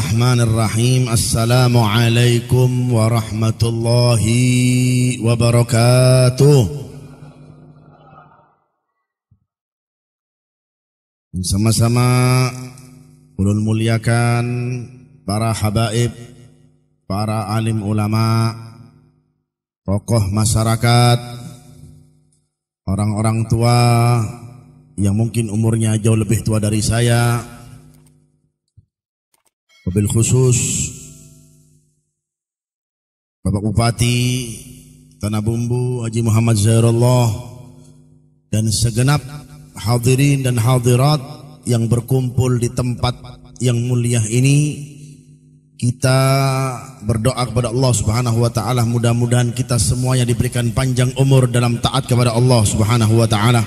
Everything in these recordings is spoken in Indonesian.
Bismillahirrahmanirrahim. Assalamualaikum warahmatullahi wabarakatuh. Sama-sama ulun muliakan para habaib, para alim ulama, tokoh masyarakat, orang-orang tua yang mungkin umurnya jauh lebih tua dari saya, wabil khusus Bapak Bupati Tanah Bumbu Haji Muhammad Zairullah dan segenap hadirin dan hadirat yang berkumpul di tempat yang mulia ini. Kita berdoa kepada Allah Subhanahu wa taala, mudah-mudahan kita semuanya diberikan panjang umur dalam taat kepada Allah Subhanahu wa taala.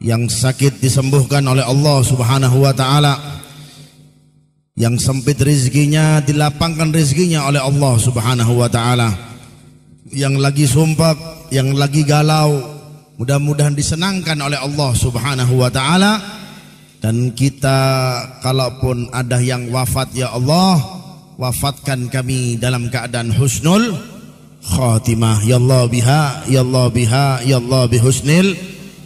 Yang sakit disembuhkan oleh Allah Subhanahu wa taala. Yang sempit rezekinya dilapangkan rezekinya oleh Allah Subhanahu wa taala. Yang lagi sumpah, yang lagi galau, mudah-mudahan disenangkan oleh Allah Subhanahu wa taala. Dan kita kalaupun ada yang wafat, ya Allah, wafatkan kami dalam keadaan husnul khatimah. Ya Allah biha, ya Allah biha, ya Allah bihusnil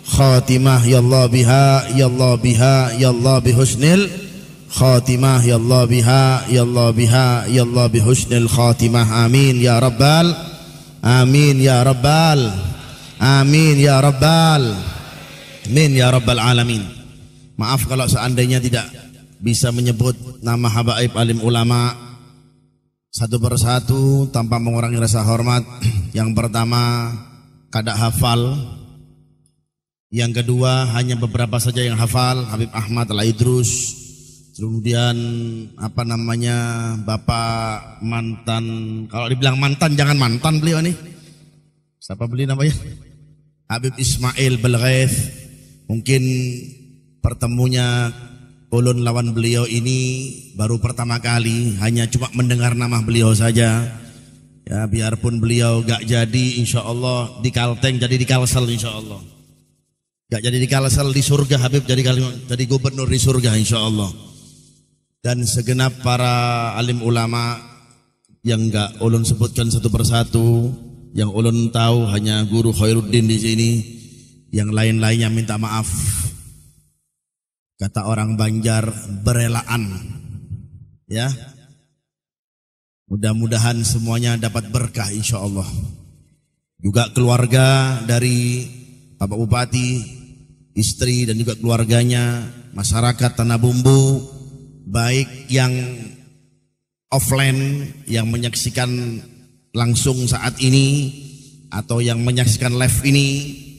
khatimah. Ya Allah biha, ya Allah biha, ya Allah bihusnil khatimah. Ya Allah biha, ya Allah biha, ya Allah bihusnil khatimah. Amin ya rabbal, amin ya rabbal, amin ya rabbal, amin ya rabbal alamin. Maaf kalau seandainya tidak bisa menyebut nama habaib alim ulama satu persatu tanpa mengurangi rasa hormat. Yang pertama, kada hafal. Yang kedua, hanya beberapa saja yang hafal. Habib Ahmad Al-Idrus. Kemudian Bapak mantan, kalau dibilang mantan jangan mantan beliau nih. Siapa beliau namanya? Habib Ismail Belghef. Mungkin pertemunya ulun lawan beliau ini baru pertama kali, hanya cuma mendengar nama beliau saja. Ya, biarpun beliau gak jadi, insya Allah di Kalteng jadi di Kalsel, insya Allah. Gak jadi di Kalsel, di surga Habib jadi gubernur di surga, insya Allah. Dan segenap para alim ulama yang gak ulun sebutkan satu persatu, yang ulun tahu hanya Guru Khairuddin di sini, yang lain-lainnya minta maaf. Kata orang Banjar, berelaan. Ya, mudah-mudahan semuanya dapat berkah, insya Allah. Juga keluarga dari Bapak Bupati, istri dan juga keluarganya, masyarakat Tanah Bumbu, baik yang offline yang menyaksikan langsung saat ini atau yang menyaksikan live ini,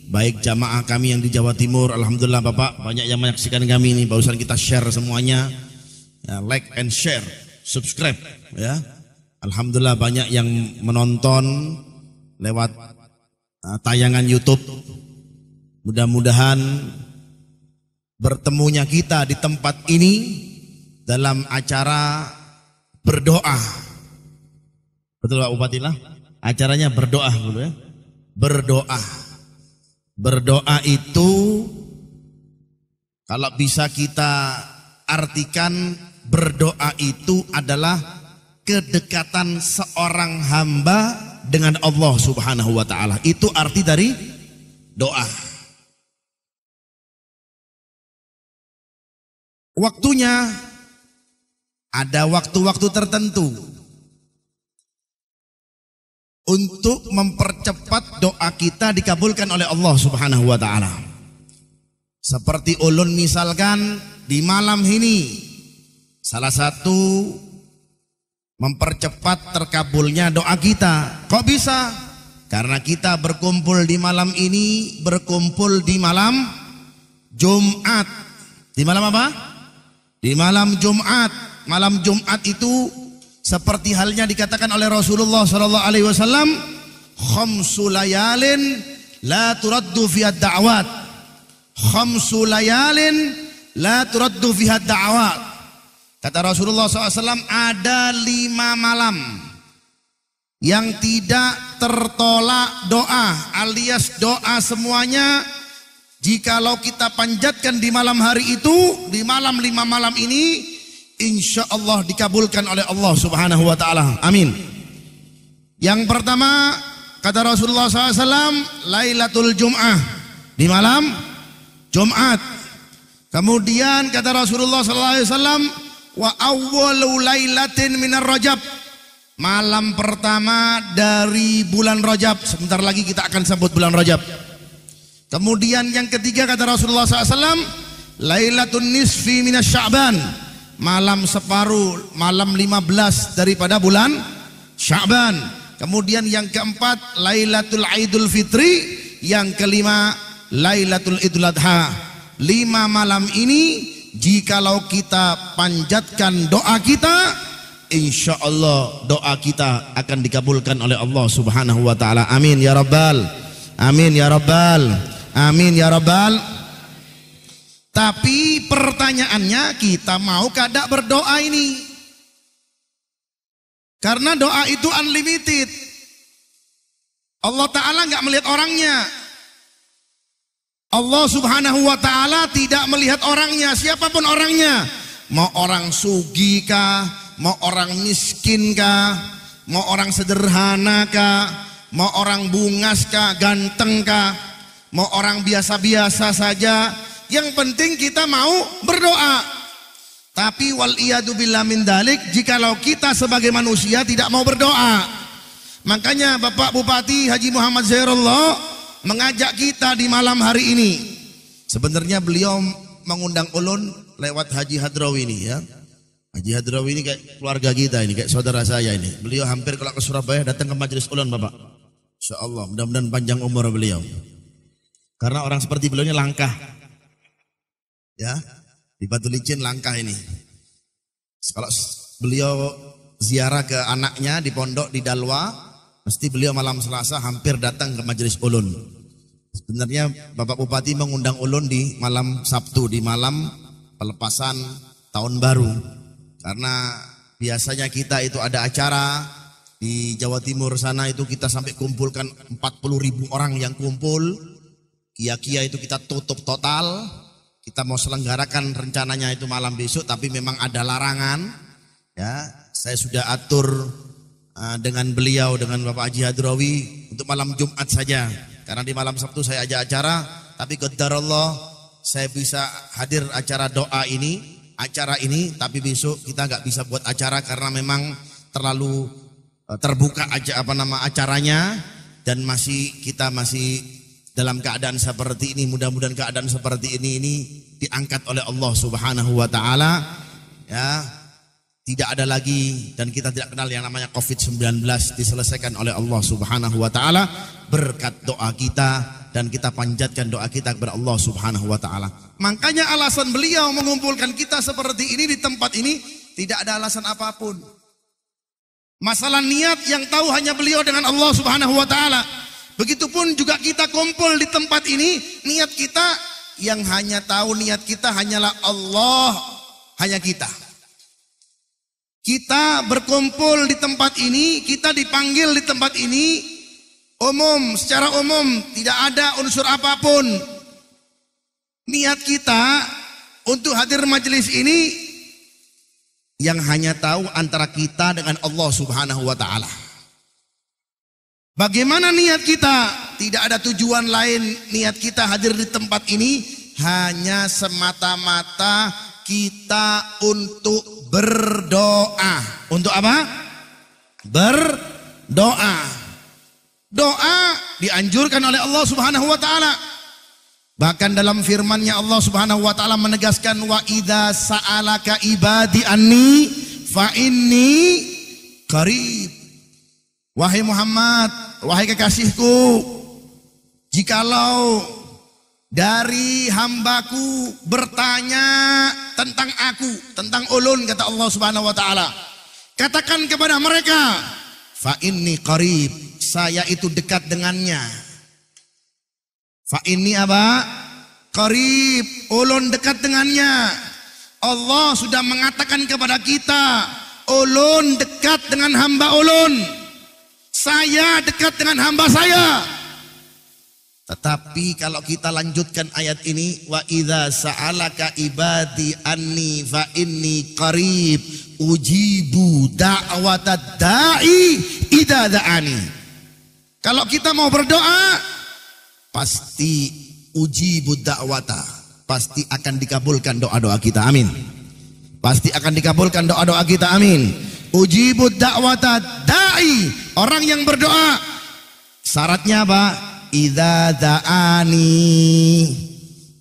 baik jamaah kami yang di Jawa Timur. Alhamdulillah Bapak banyak yang menyaksikan kami ini. Barusan kita share semuanya, ya, like and share, subscribe, ya. Alhamdulillah banyak yang menonton lewat tayangan YouTube. Mudah-mudahan bertemunya kita di tempat ini dalam acara berdoa. Betul Pak Bupati lah? Acaranya berdoa dulu ya. Berdoa. Berdoa itu kalau bisa kita artikan, berdoa itu adalah kedekatan seorang hamba dengan Allah Subhanahu wa taala. Itu arti dari doa. Waktunya ada waktu-waktu tertentu untuk mempercepat doa kita dikabulkan oleh Allah Subhanahu wa taala. Seperti ulun misalkan di malam ini, salah satu mempercepat terkabulnya doa kita. Kok bisa? Karena kita berkumpul di malam ini, berkumpul di malam Jumat. Di malam apa? Di malam Jumat. Malam Jumat itu seperti halnya dikatakan oleh Rasulullah sallallahu alaihi wasallam, khamsu layalin la turaddu fiha da'wat. Khamsu layalin la turaddu fiha da'wat. Kata Rasulullah SAW, ada 5 malam yang tidak tertolak doa, alias doa semuanya jikalau kita panjatkan di malam hari itu, di malam 5 malam ini, insya Allah dikabulkan oleh Allah Subhanahu wa Ta'ala. Amin. Yang pertama, kata Rasulullah SAW, Lailatul Jum'ah, di malam Jumat. Kemudian kata Rasulullah SAW, wa awwalu lailatin minar Rajab, malam pertama dari bulan Rajab. Sebentar lagi kita akan sebut bulan Rajab. Kemudian yang ketiga kata Rasulullah SAW, Lailatul Nisfi minas Sya'ban, malam separuh, malam 15 daripada bulan Sya'ban. Kemudian yang keempat Lailatul Aidul Fitri, yang kelima Lailatul Idul Adha. 5 malam ini jikalau kita panjatkan doa kita, insya Allah doa kita akan dikabulkan oleh Allah Subhanahu wa Ta'ala. Amin ya Rabbal, amin ya Rabbal, amin ya Rabbal. Tapi pertanyaannya, kita mau kada berdoa ini? Karena doa itu unlimited. Allah Ta'ala nggak melihat orangnya. Allah Subhanahu wa Ta'ala tidak melihat orangnya, siapapun orangnya. Mau orang sugih kah, mau orang miskin kah, mau orang sederhana kah, mau orang bungas kah, ganteng kah, mau orang biasa-biasa saja. Yang penting kita mau berdoa. Tapi wal iyadu billah min dalik, jikalau kita sebagai manusia tidak mau berdoa. Makanya Bapak Bupati Haji Muhammad Zairullah mengajak kita di malam hari ini. Sebenarnya beliau mengundang ulun lewat Haji Hadrawi ini ya. Haji Hadrawi ini kayak keluarga kita ini, kayak saudara saya ini. Beliau hampir kalau ke Surabaya datang ke majelis ulun Bapak. Insya Allah mudah-mudahan panjang umur beliau. Karena orang seperti beliau ini langkah. Ya, di Batu Licin langkah ini. Kalau beliau ziarah ke anaknya di pondok di Dalwa, mesti beliau malam Selasa hampir datang ke majelis ulun. Sebenarnya Bapak Bupati mengundang ulun di malam Sabtu, di malam pelepasan tahun baru. Karena biasanya kita itu ada acara di Jawa Timur sana, itu kita sampai kumpulkan 40.000 orang yang kumpul. Kia-kia itu kita tutup total. Kita mau selenggarakan rencananya itu malam besok, tapi memang ada larangan. Ya, saya sudah atur dengan beliau, dengan Bapak Haji Hadrawi untuk malam Jumat saja. Karena di malam Sabtu saya ajak acara, tapi qadarullah saya bisa hadir acara doa ini, tapi besok kita nggak bisa buat acara karena memang terlalu terbuka aja acaranya, dan kita masih dalam keadaan seperti ini. Mudah-mudahan keadaan seperti ini diangkat oleh Allah Subhanahu wa Ta'ala. Ya, tidak ada lagi, dan kita tidak kenal yang namanya COVID-19, diselesaikan oleh Allah Subhanahu wa Ta'ala berkat doa kita, dan kita panjatkan doa kita kepada Allah Subhanahu wa Ta'ala. Makanya alasan beliau mengumpulkan kita seperti ini di tempat ini tidak ada alasan apapun. Masalah niat yang tahu hanya beliau dengan Allah Subhanahu wa Ta'ala. Begitupun juga kita kumpul di tempat ini, niat kita yang hanya tahu niat kita hanyalah Allah, hanya kita. Kita berkumpul di tempat ini, kita dipanggil di tempat ini umum, secara umum, tidak ada unsur apapun. Niat kita untuk hadir majelis ini yang hanya tahu antara kita dengan Allah Subhanahu wa Ta'ala. Bagaimana niat kita? Tidak ada tujuan lain. Niat kita hadir di tempat ini hanya semata-mata kita untuk berdoa. Untuk apa? Berdoa. Doa dianjurkan oleh Allah Subhanahu wa Ta'ala. Bahkan dalam firman-Nya Allah Subhanahu wa Ta'ala menegaskan, wa idza sa'alaka ibadi anni fa inni qarib. Wahai Muhammad, wahai kekasihku, jikalau dari hambaku bertanya tentang aku, tentang ulun, kata Allah Subhanahu wa Ta'ala, katakan kepada mereka, fa inni qarib, saya itu dekat dengannya. Fa inni apa? Qarib, ulun dekat dengannya. Allah sudah mengatakan kepada kita, ulun dekat dengan hamba ulun, saya dekat dengan hamba saya. Tetapi kalau kita lanjutkan ayat ini, wa idza sa'alaka ibadi anni fa inni qarib ujibu da'watad da'i idza da'ani. Kalau kita mau berdoa, pasti ujibu da'wata, pasti akan dikabulkan doa-doa kita, amin. Pasti akan dikabulkan doa-doa kita, amin. Ujibu da'watad da'i, orang yang berdoa, syaratnya apa? Idza da'ani,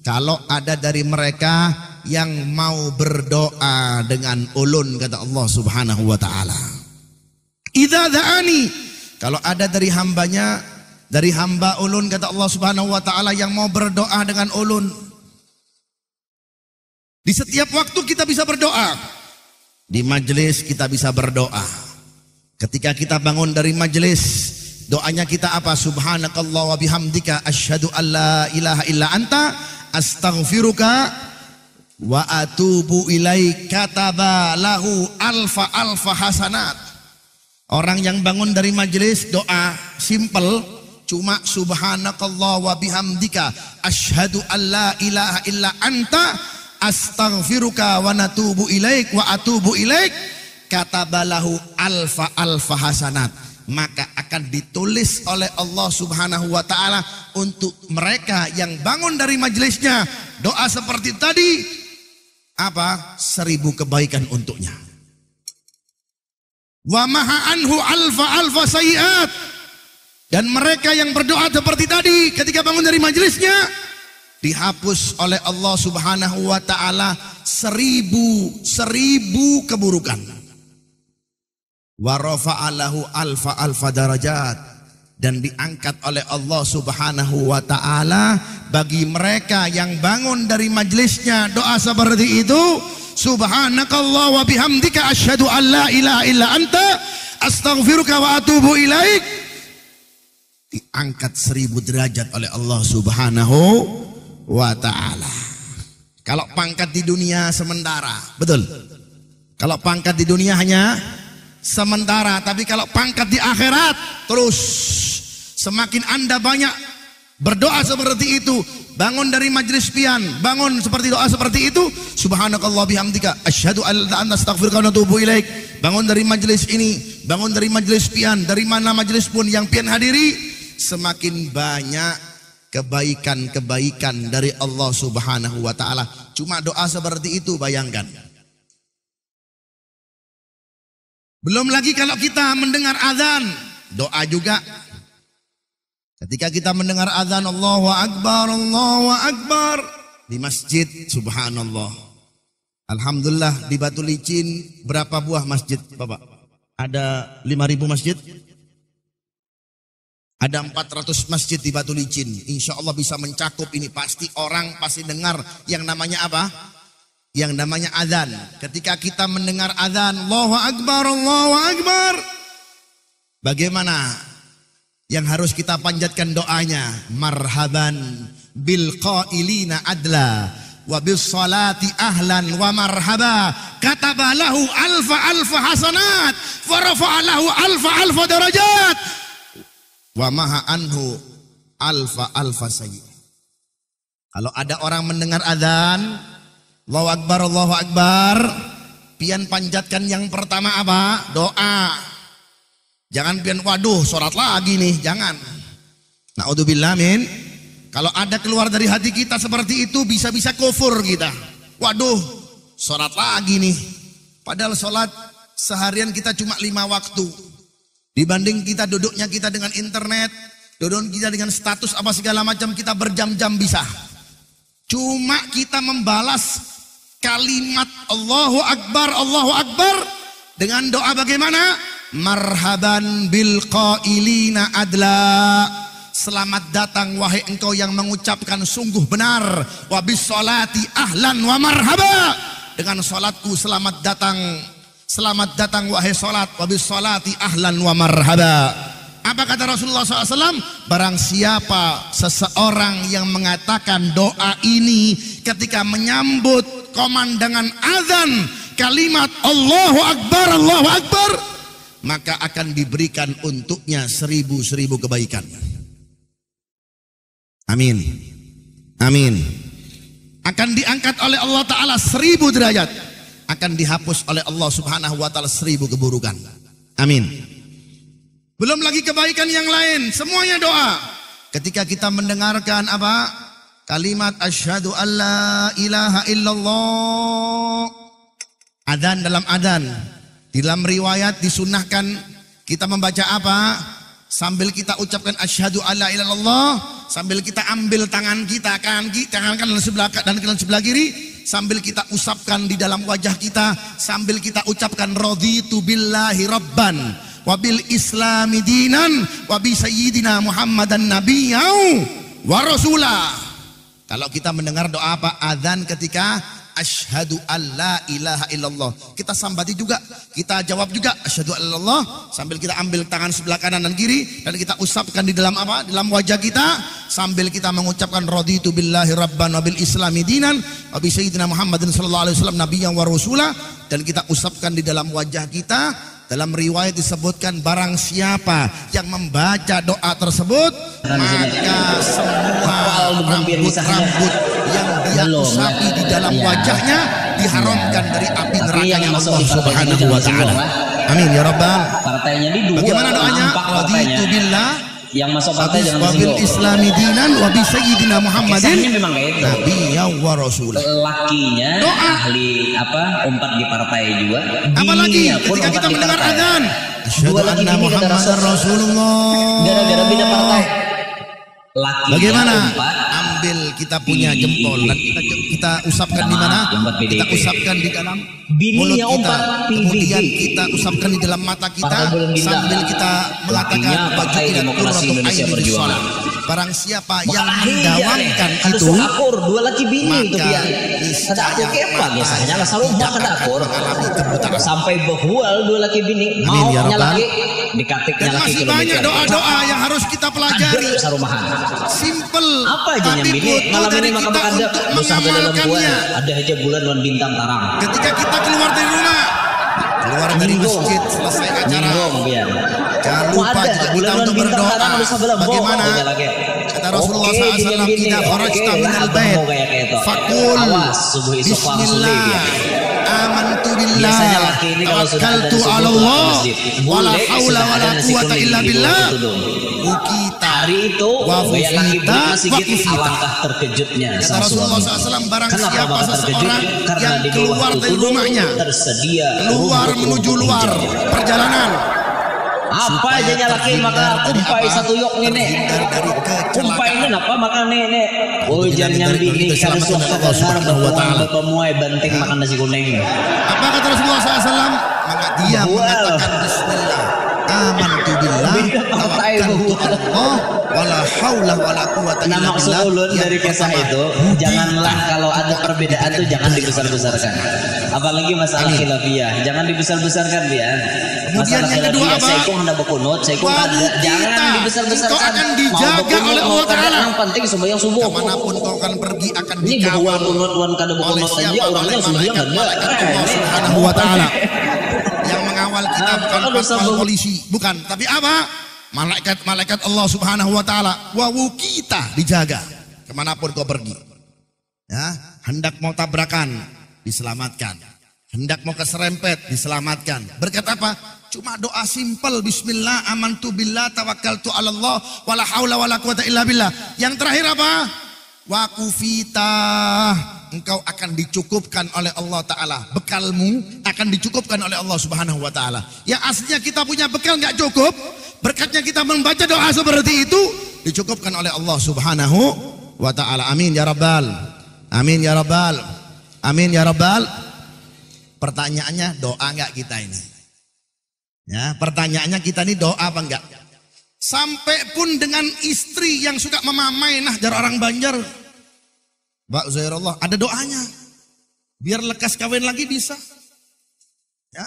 kalau ada dari mereka yang mau berdoa dengan ulun, kata Allah Subhanahu wa taala. Idza da'ani, kalau ada dari hambanya, dari hamba ulun, kata Allah Subhanahu wa taala, yang mau berdoa dengan ulun. Di setiap waktu kita bisa berdoa. Di majelis kita bisa berdoa. Ketika kita bangun dari majelis, doanya kita apa? Subhanakallah wa bihamdika asyhadu an la ilaha illa anta astaghfiruka wa atubu ilaik, kataba lahu alfa hasanat. Orang yang bangun dari majelis doa simple, cuma subhanakallah wa bihamdika asyhadu an la ilaha illa anta astaghfiruka wa natubu ilaik wa atubu ilaik, kataba lahu alfa hasanat. Maka akan ditulis oleh Allah Subhanahu wa taala untuk mereka yang bangun dari majelisnya doa seperti tadi, apa? 1000 kebaikan untuknya. Wa maha anhu alfa sayiat. Dan mereka yang berdoa seperti tadi ketika bangun dari majelisnya, dihapus oleh Allah Subhanahu wa taala 1000 keburukan. Wa rafa'alahu alfa darajat, dan diangkat oleh Allah Subhanahu wa taala bagi mereka yang bangun dari majelisnya doa seperti itu, subhanakallah wa bihamdika asyhadu an la ilaha illa anta astaghfiruka wa atubu ilaik, diangkat 1000 derajat oleh Allah Subhanahu wa taala. Kalau pangkat di dunia sementara, betul. Kalau pangkat di dunia hanya sementara, tapi kalau pangkat di akhirat terus. Semakin Anda banyak berdoa seperti itu, bangun dari majelis pian, bangun seperti doa seperti itu, subhanakallah bihamdika asyhadu an la ilaha illa anta astaghfiruka wa atubu ilaik. Bangun dari majelis ini, bangun dari majelis pian, dari mana majelis pun yang pian hadiri, semakin banyak kebaikan-kebaikan dari Allah Subhanahu wa taala. Cuma doa seperti itu, bayangkan. Belum lagi kalau kita mendengar azan, doa juga. Ketika kita mendengar azan Allahu Akbar di masjid, subhanallah. Alhamdulillah di Batu Licin berapa buah masjid, Bapak? Ada 5.000 masjid? Ada 400 masjid di Batu Licin. Insya Allah bisa mencakup ini. Pasti orang pasti dengar yang namanya apa? Yang namanya azan. Ketika kita mendengar azan Allahu Akbar, bagaimana yang harus kita panjatkan doanya? Marhaban bil qailina adla wa bis salati ahlan wa marhaba, kataba lahu alfa hasanat wa rafa'a lahu alfa darajat wa maha anhu alfa sayyi. Kalau ada orang mendengar azan Allahu Akbar, pian panjatkan yang pertama apa? Doa. Jangan pian waduh sholat lagi nih, jangan. Na'udzubillah min. Kalau ada keluar dari hati kita seperti itu, bisa-bisa kufur kita. Waduh sholat lagi nih. Padahal sholat seharian kita cuma 5 waktu. Dibanding kita duduknya kita dengan internet, duduk kita dengan status apa segala macam, kita berjam-jam bisa. Cuma kita membalas kalimat Allahu Akbar dengan doa bagaimana? Marhaban bil qailina adla. Selamat datang wahai engkau yang mengucapkan sungguh benar. Wa bis salati ahlan wa marhaba. Dengan salatku selamat datang wahai salat. Wa bis salati ahlan wa marhaba. Apa kata Rasulullah SAW? Barang siapa seseorang yang mengatakan doa ini ketika menyambut komandangan azan, kalimat Allahu Akbar, maka akan diberikan untuknya 1000 kebaikan. Amin. Amin. Akan diangkat oleh Allah Ta'ala 1000 derajat. Akan dihapus oleh Allah Subhanahu wa Ta'ala 1000 keburukan. Amin. Belum lagi kebaikan yang lain, semuanya doa. Ketika kita mendengarkan apa? Kalimat asyhadu alla ilaha illallah. Adzan dalam adzan. Di dalam riwayat disunahkan kita membaca apa? Sambil kita ucapkan asyhadu alla ilaha illallah, sambil kita ambil tangan kita, tangan kanan sebelah dan kanan sebelah kiri, sambil kita usapkan di dalam wajah kita, sambil kita ucapkan raditu billahi rabban wabil islami dinan wabi sayyidina Muhammadan nabiyyau wa rasulah. Kalau kita mendengar doa apa? Adzan ketika asyhadu alla ilaha illallah, kita sambati juga, kita jawab juga asyhadu alla illallah, sambil kita ambil tangan sebelah kanan dan kiri dan kita usapkan di dalam apa? Di dalam wajah kita, sambil kita mengucapkan raditu billahi rabban wabil islami dinan wabi sayyidina Muhammadin sallallahu alaihi wasallam nabiyyan wa rasulah, dan kita usapkan di dalam wajah kita. Dalam riwayat disebutkan barang siapa yang membaca doa tersebut, maka semua rambut-rambut yang dia usapi di dalam wajahnya diharamkan dari api nerakanya Allah Subhanahu wa Ta'ala. Amin ya Rabbal. Bagaimana doanya? Raditu billah, yang masuk partai jangan disinggung. Wabil islami dinan wabi sayyidina Muhammadin nabiyyan wa rasulah. Lakinya doa. Ahli apa? Umpat di partai juga. Apalagi ketika kita mendengar adzan asyhadu anna Muhammadar Rasulullah. Gara-gara beda partai. Lakinya bagaimana? Umpat, ambil kita punya jempol dan kita usapkan di mana? Kita usapkan di dalam mulut kita, kemudian kita usapkan di dalam mata kita sambil kita mengatakan bajukan qurratu aini bisalah. Barang siapa yang mendawamkan itu, dua laki bini itu dia. Kada aku kepa biasanya lah sarumba kada akur sampai behual dua laki bini mau nyalaki dikatiknya laki kilometer. Masih banyak doa-doa yang harus kita pelajari. Simple. Apa aja yang bini malam ini makan ada dosa dalam buah ada aja bulan dan bintang tarang. Ketika kita keluar dari rumah, keluar dari masjid, selesai acara, jangan lupa kita untuk berdoa. Bagaimana kata Rasulullah SAW, kita kharajta minal bait faqul bismillah amantu billah tawakkaltu ala Allah wala haula wala quwata illa billah. Hari itu wafita alangkah terkejutnya kata Rasulullah SAW, barang siapa seseorang yang keluar dari rumahnya, keluar menuju luar perjalanan, apa aja nyalakin maka kumpai satu yok ini kumpai ini apa maka nek oh jangan nyambi ini karena suaka dengar bahwa pemuai banting makan nasi kuning. Apa kata Rasulullah SAW? Maka dia mengatakan bismillah amantu billah tawakkaltu ala Allah wala haula wala quwata illa billah. Maksud ulun dari kisah itu, janganlah kalau ada perbedaan itu jangan dibesar-besarkan. Apalagi masalah khilafiyah, jangan dibesar-besarkan dia. Kemudian yang kedua apa? Saya kok hendak berkunut, saya kok jangan dibesar-besarkan. Kau akan dijaga oleh Allah Ta'ala. Yang penting sembahyang subuh. Kemanapun kau akan pergi akan dikawal. Ini kunut wan kada berkunut aja orangnya sembahyang Allah Subhanahu wa Ta'ala. Yang mengawal kita bukan pasal polisi, bukan, tapi apa? Malaikat Allah Subhanahu wa Ta'ala. Wawu kita dijaga kemanapun kau pergi. Ya, hendak mau tabrakan diselamatkan, hendak mau keserempet diselamatkan. Berkat apa? Cuma doa simpel, bismillah amantu billah tawakkaltu ala Allah wala haula wala quwata illa billah. Yang terakhir apa? Wakufita, engkau akan dicukupkan oleh Allah Ta'ala. Bekalmu akan dicukupkan oleh Allah Subhanahu wa Ta'ala. Yang aslinya kita punya bekal nggak cukup, berkatnya kita membaca doa seperti itu dicukupkan oleh Allah Subhanahu wa Ta'ala. Amin ya Rabbal. Amin ya Rabbal. Amin ya Rabbal. Pertanyaannya, doa nggak kita ini? Ya, pertanyaannya kita ini doa apa enggak? Sampai pun dengan istri yang suka memamai, nah jar orang Banjar, Mbak Zairullah, ada doanya. Biar lekas kawin lagi bisa. Ya,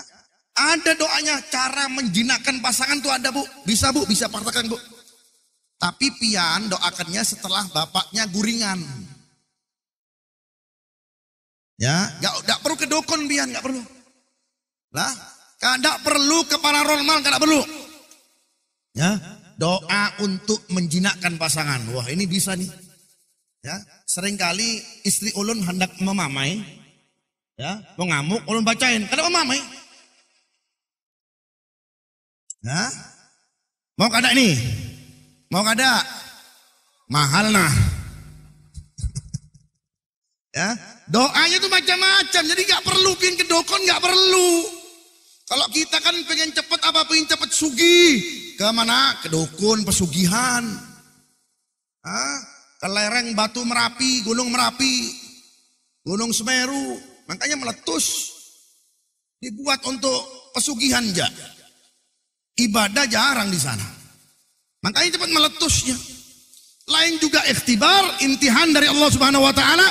ada doanya. Cara menjinakkan pasangan tuh ada bu, bisa praktekkan bu. Tapi pian doakannya setelah bapaknya guringan. Ya, nggak perlu ke dukun pian, nggak perlu. Lah, nggak perlu ke paranormal, nggak perlu. Ya, doa untuk menjinakkan pasangan. Wah ini bisa nih. Ya, seringkali istri ulun hendak memamai, ya, mau ngamuk, ulun bacain, kada memamai. Ya, mau kada nih, mau kada, mahal nah. Ya, doanya tuh macam-macam, jadi nggak perlu pin ke dokon, nggak perlu. Kalau kita kan pengen cepet apa, pengen cepet sugih, ke mana? Ke dukun pesugihan. Ke lereng Batu Merapi, Gunung Merapi, Gunung Semeru, makanya meletus. Dibuat untuk pesugihan aja. Ibadah jarang di sana. Makanya cepat meletusnya. Lain juga ikhtibar, imtihan dari Allah Subhanahu wa taala.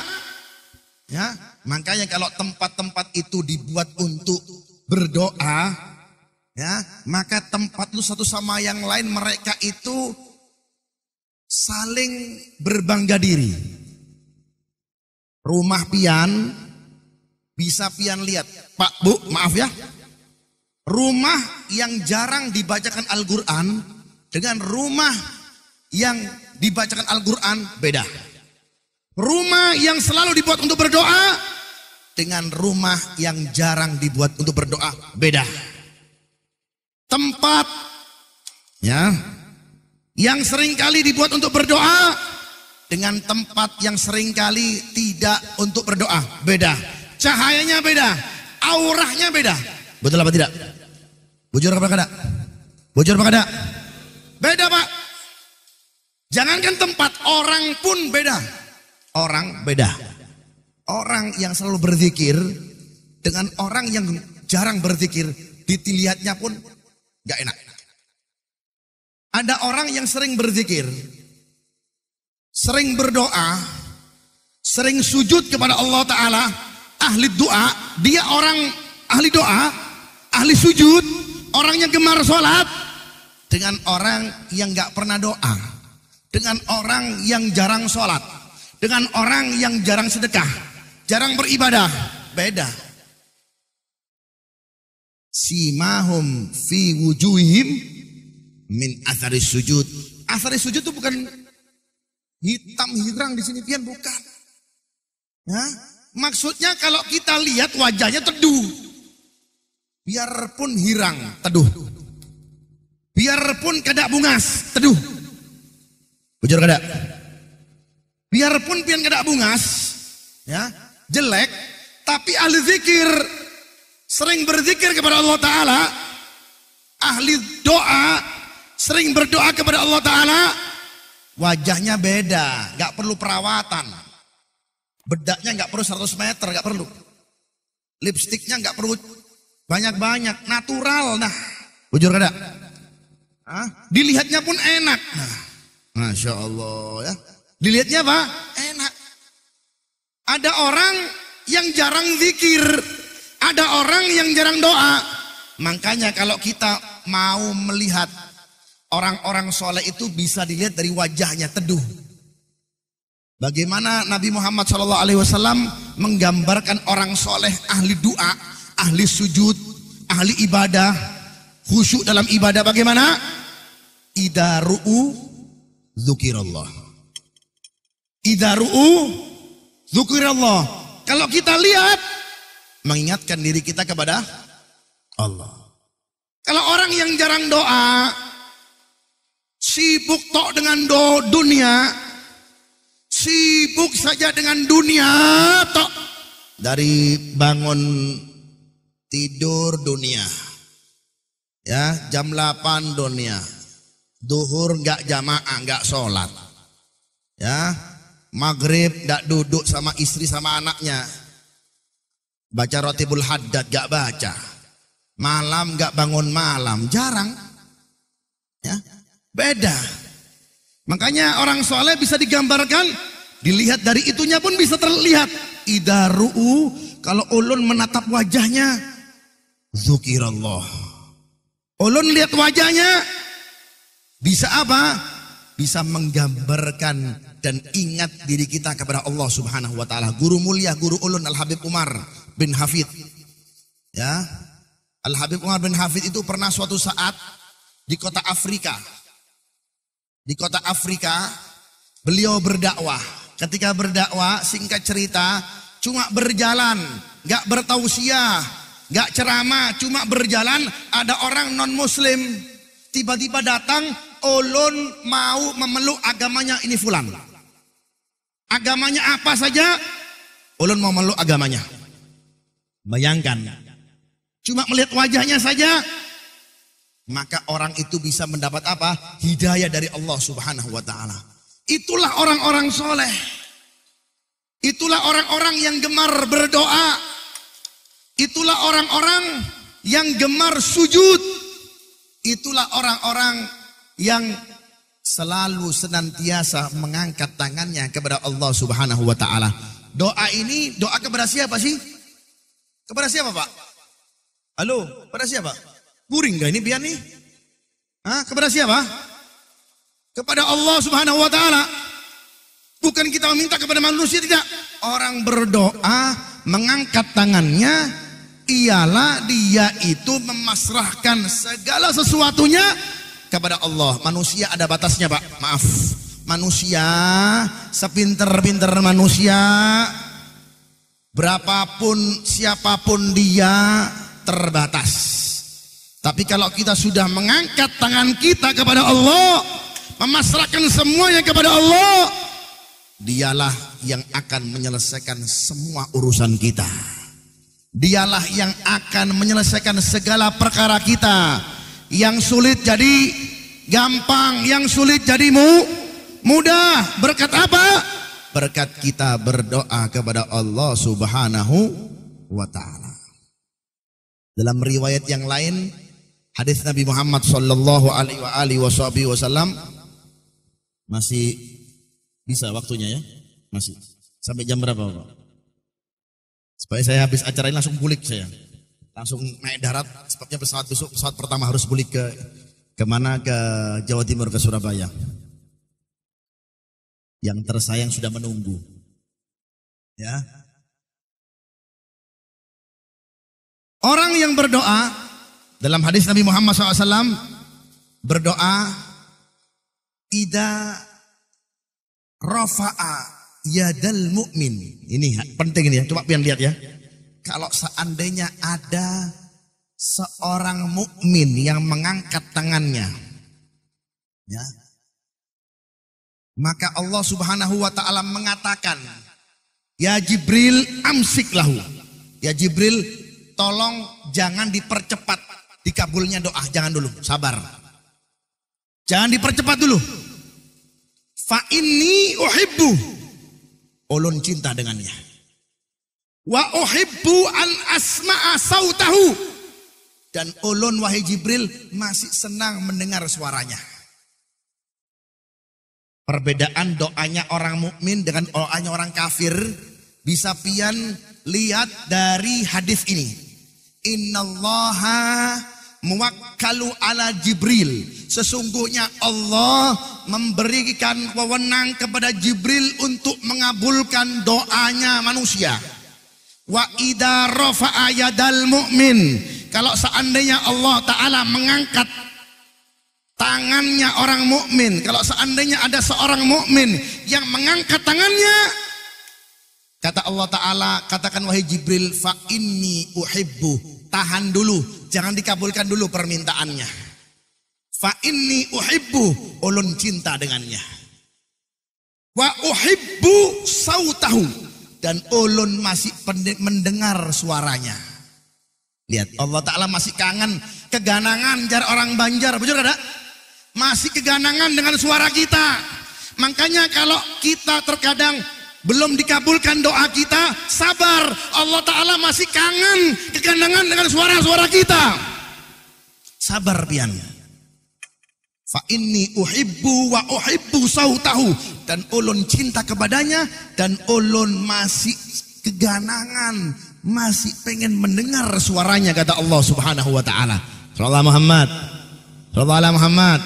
Ya, makanya kalau tempat-tempat itu dibuat untuk berdoa, ya, maka tempat lu satu sama yang lain mereka itu saling berbangga diri. Rumah pian bisa pian lihat, Pak Bu, maaf ya. Rumah yang jarang dibacakan Al-Qur'an dengan rumah yang dibacakan Al-Qur'an beda. Rumah yang selalu dibuat untuk berdoa dengan rumah yang jarang dibuat untuk berdoa beda. Tempat, ya, yang seringkali dibuat untuk berdoa dengan tempat yang seringkali tidak untuk berdoa beda. Cahayanya beda, auranya beda. Betul apa tidak? Bujur apa kada? Bujur apa kada? Beda Pak. Jangankan tempat, orang pun beda. Orang beda. Orang yang selalu berzikir dengan orang yang jarang berzikir, dilihatnya pun gak enak. Ada orang yang sering berzikir, sering berdoa, sering sujud kepada Allah Ta'ala, ahli doa, dia orang ahli doa, ahli sujud, orang yang gemar sholat, dengan orang yang gak pernah doa, dengan orang yang jarang sholat, dengan orang yang jarang sedekah, jarang beribadah, beda. Simahum fi wujuhim min atharis sujud. Atharis sujud itu bukan hitam hirang di sini pian, bukan. Ya, maksudnya kalau kita lihat wajahnya teduh, biarpun hirang teduh, biarpun kada bungas teduh. Bujur kada? Biarpun pian kada bungas, ya, jelek, tapi ahli zikir, sering berzikir kepada Allah Ta'ala, ahli doa, sering berdoa kepada Allah Ta'ala, wajahnya beda, gak perlu perawatan, bedaknya gak perlu 100 meter, gak perlu, lipstiknya gak perlu banyak-banyak, natural. Nah, bujur kada? Dilihatnya pun enak. Nah, Masya Allah ya. Dilihatnya apa? Enak. Ada orang yang jarang zikir, ada orang yang jarang doa. Makanya kalau kita mau melihat orang-orang soleh itu bisa dilihat dari wajahnya teduh. Bagaimana Nabi Muhammad SAW menggambarkan orang soleh, ahli doa, ahli sujud, ahli ibadah, khusyuk dalam ibadah. Bagaimana? Idza ru'u dzukirallah. Idza ru'u dzukirallah. Kalau kita lihat, mengingatkan diri kita kepada Allah. Kalau orang yang jarang doa, sibuk tok dengan dunia, sibuk saja dengan dunia tok, dari bangun tidur dunia, ya, jam 8 dunia, duhur nggak jamaah, nggak sholat, ya, maghrib nggak duduk sama istri sama anaknya, baca rotibul haddad nggak baca, malam nggak bangun malam, jarang, ya, beda. Makanya orang soleh bisa digambarkan, dilihat dari itunya pun bisa terlihat. Idza ru'u, kalau ulun menatap wajahnya, dzukirallah. Ulun lihat wajahnya, bisa apa? Bisa menggambarkan dan ingat diri kita kepada Allah Subhanahu wa taala. Guru mulia, guru ulun Al-Habib Umar bin Hafid. Ya. Al-Habib Umar bin Hafid itu pernah suatu saat di kota Afrika. Di kota Afrika beliau berdakwah. ketika berdakwah, singkat cerita, cuma berjalan, gak bertausiah, gak ceramah, cuma berjalan, ada orang non muslim tiba-tiba datang, ulun mau memeluk agamanya ini fulan. Agamanya apa saja, ulun mau memeluk agamanya. Bayangkan, cuma melihat wajahnya saja, maka orang itu bisa mendapat apa? Hidayah dari Allah Subhanahu wa ta'ala. Itulah orang-orang soleh. Itulah orang-orang yang gemar berdoa. Itulah orang-orang yang gemar sujud. Itulah orang-orang yang selalu senantiasa mengangkat tangannya kepada Allah Subhanahu wa ta'ala. Doa ini doa kepada siapa sih? Kepada siapa, Pak? Halo, kepada siapa? Guring gak ini biar nih? Hah? Kepada siapa? Kepada Allah Subhanahu wa ta'ala. Bukan kita meminta kepada manusia, tidak. Orang berdoa mengangkat tangannya, ialah dia itu memasrahkan segala sesuatunya kepada Allah. Manusia ada batasnya, Pak. Maaf. Manusia sepinter-pinter manusia, berapapun siapapun dia terbatas. Tapi kalau kita sudah mengangkat tangan kita kepada Allah, memasrahkan semuanya kepada Allah, dialah yang akan menyelesaikan semua urusan kita. Dialah yang akan menyelesaikan segala perkara kita. Yang sulit jadi gampang, yang sulit jadi mudah. Berkat apa? Berkat kita berdoa kepada Allah Subhanahu wa ta'ala. Dalam riwayat yang lain, hadis Nabi Muhammad sallallahu alaihi wasallam, masih bisa waktunya ya? Masih. Sampai jam berapa, Pak? Supaya saya habis acara ini langsung bulik saya. Langsung naik darat, sebabnya pesawat besok, pesawat pertama harus bulik ke mana? Ke Jawa Timur, ke Surabaya. Yang tersayang sudah menunggu. Ya. Orang yang berdoa, dalam hadis Nabi Muhammad SAW, berdoa, Ida rafa'a yadal mu'min. Ini penting ini ya, coba pian lihat ya. Kalau seandainya ada seorang mukmin yang mengangkat tangannya, ya, maka Allah Subhanahu wa ta'ala mengatakan, ya Jibril amsik lahu. Ya Jibril, tolong jangan dipercepat dikabulnya doa, jangan dulu, sabar. Jangan dipercepat dulu. Fa inni uhibbu, ulun cinta dengannya. Wa uhibbu an asma'a sautahu, dan ulun wahai Jibril masih senang mendengar suaranya. Perbedaan doanya orang mukmin dengan doanya orang kafir bisa pian lihat dari hadis ini. Innallaha muwakkalu ala Jibril. Sesungguhnya Allah memberikan wewenang kepada Jibril untuk mengabulkan doanya manusia. Wa idza rafa'a yadal mu'min, kalau seandainya Allah Ta'ala mengangkat tangannya orang mukmin, kalau seandainya ada seorang mukmin yang mengangkat tangannya, kata Allah Ta'ala, katakan wahai Jibril, fa inni uhibbu, tahan dulu, jangan dikabulkan dulu permintaannya. Fa inni uhibbu, ulun cinta dengannya. Wa uhibbu sautahu, dan ulun masih mendengar suaranya. Lihat, Allah Ta'ala masih kangen, keganangan jar orang Banjar, betul ada? Masih keganangan dengan suara kita. Makanya kalau kita terkadang belum dikabulkan doa kita, sabar, Allah Ta'ala masih kangen, keganangan dengan suara-suara kita. Sabar pian. Fa inni uhibbu wa uhibbu sautahu, dan ulun cinta kepadanya, dan ulun masih keganangan, masih pengen mendengar suaranya, kata Allah Subhanahu wa ta'ala. Sallallahu Muhammad, sallallahu alaihi Muhammad.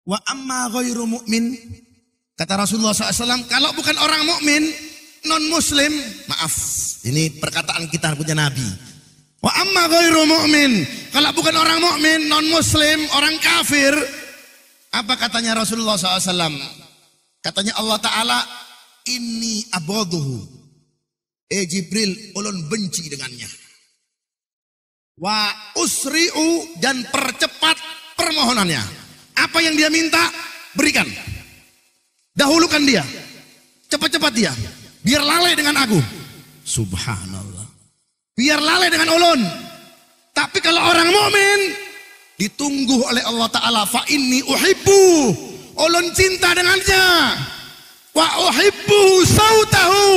Wa amma ghairu mu'min, kata Rasulullah SAW, kalau bukan orang mukmin, non muslim, maaf, ini perkataan kita punya Nabi. Wa amma ghairu mu'min, kalau bukan orang mukmin, non muslim, orang kafir, apa katanya Rasulullah SAW? Katanya Allah Ta'ala, inni abaduhu. Jibril, ulun benci dengannya. Wa usri'u, dan percepat permohonannya. Apa yang dia minta, berikan. Dahulukan dia. Cepat-cepat dia. Biar lalai dengan aku. Subhanallah. Biar lalai dengan ulun. Tapi kalau orang mukmin ditunggu oleh Allah Ta'ala. Fa inni uhibbu. Ulun cinta dengannya. Wa uhibbu sautahu.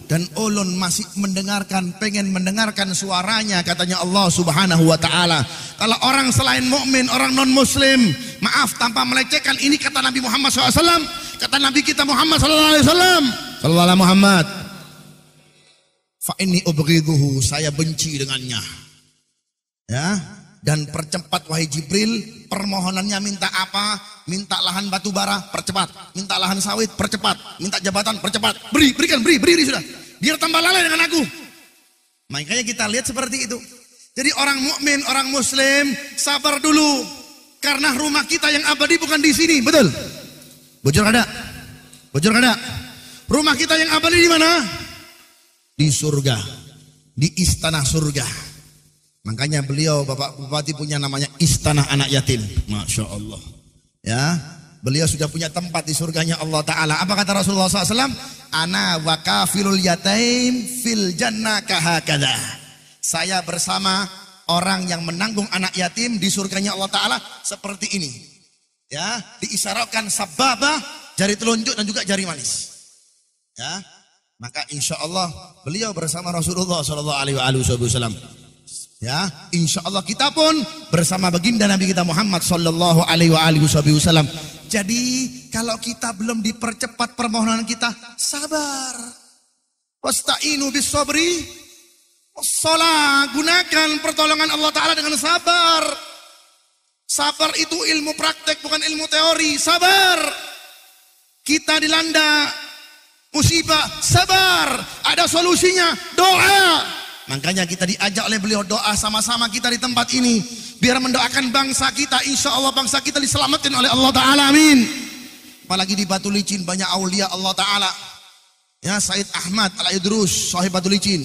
Dan ulun masih mendengarkan, pengen mendengarkan suaranya, katanya Allah Subhanahu wa Ta'ala. Kalau orang selain mukmin, orang non muslim, maaf tanpa melecehkan, ini kata Nabi Muhammad SAW, kata Nabi kita Muhammad SAW, Sallallahu Muhammad. Fa inni ubghiduhu, saya benci dengannya. Ya, dan percepat wahai Jibril, permohonannya minta apa? Minta lahan batu bara, percepat. Minta lahan sawit, percepat. Minta jabatan, percepat. Berikan, beri sudah. Biar tambah lalai dengan aku. Makanya kita lihat seperti itu. Jadi orang mukmin, orang muslim, sabar dulu. Karena rumah kita yang abadi bukan di sini, betul? Bocor kada? Bocor kada? Rumah kita yang abadi di mana? Di surga. Di istana surga. Makanya beliau Bapak Bupati punya namanya Istana Anak Yatim. Masya Allah. Ya, beliau sudah punya tempat di surganya Allah Ta'ala. Apa kata Rasulullah SAW? Ana wa kafilul yatim fil jannah kahakada. Saya bersama orang yang menanggung anak yatim di surganya Allah Ta'ala seperti ini. Ya, diisyaratkan sababah, jari telunjuk dan juga jari manis. Ya, maka insya Allah beliau bersama Rasulullah SAW. Ya, insya Allah kita pun bersama baginda Nabi kita Muhammad Sallallahu Alaihi Wasallam. Jadi kalau kita belum dipercepat permohonan kita, sabar. Wasta'inu bis sabri. Shalah, gunakan pertolongan Allah Ta'ala dengan sabar. Sabar itu ilmu praktek, bukan ilmu teori. Sabar. Kita dilanda musibah, sabar. Ada solusinya, doa. Makanya kita diajak oleh beliau doa sama-sama kita di tempat ini. Biar mendoakan bangsa kita. Insya Allah bangsa kita diselamatkan oleh Allah Ta'ala. Amin. Apalagi di Batu Licin banyak aulia Allah Ta'ala. Ya, Said Ahmad Al-Idrus, sahib Batu Licin.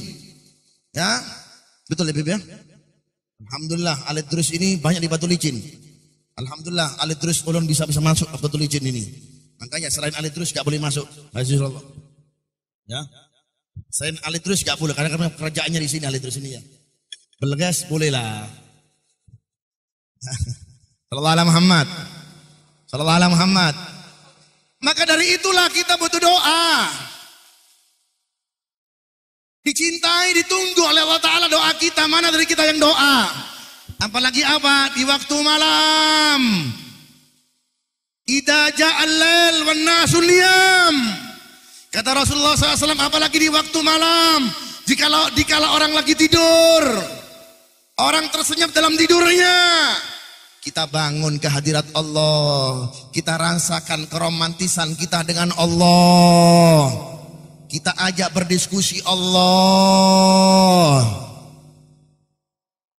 Ya, betul ya Bib ya? Alhamdulillah Al-Idrus ini banyak di Batu Licin. Alhamdulillah Al-Idrus ulun bisa masuk ke Batu Licin ini. Makanya selain Al-Idrus gak boleh masuk. Rasulullah. Ya. Selain Al-Idrus gak boleh karena kerjaannya di sini Al-Idrus ini ya. Belegas bolehlah. Sallallahu alaihi Muhammad. Sallallahu alaihi Muhammad. Maka dari itulah kita butuh doa. Dicintai, ditunggu oleh Allah Ta'ala doa kita. Mana dari kita yang doa? Apalagi apa? Di waktu malam. Idza ja'al lail wan nasu niyam. Kata Rasulullah SAW, apalagi di waktu malam. Dikala orang lagi tidur. Orang tersenyap dalam tidurnya. Kita bangun ke hadirat Allah. Kita rasakan keromantisan kita dengan Allah. Kita ajak berdiskusi Allah.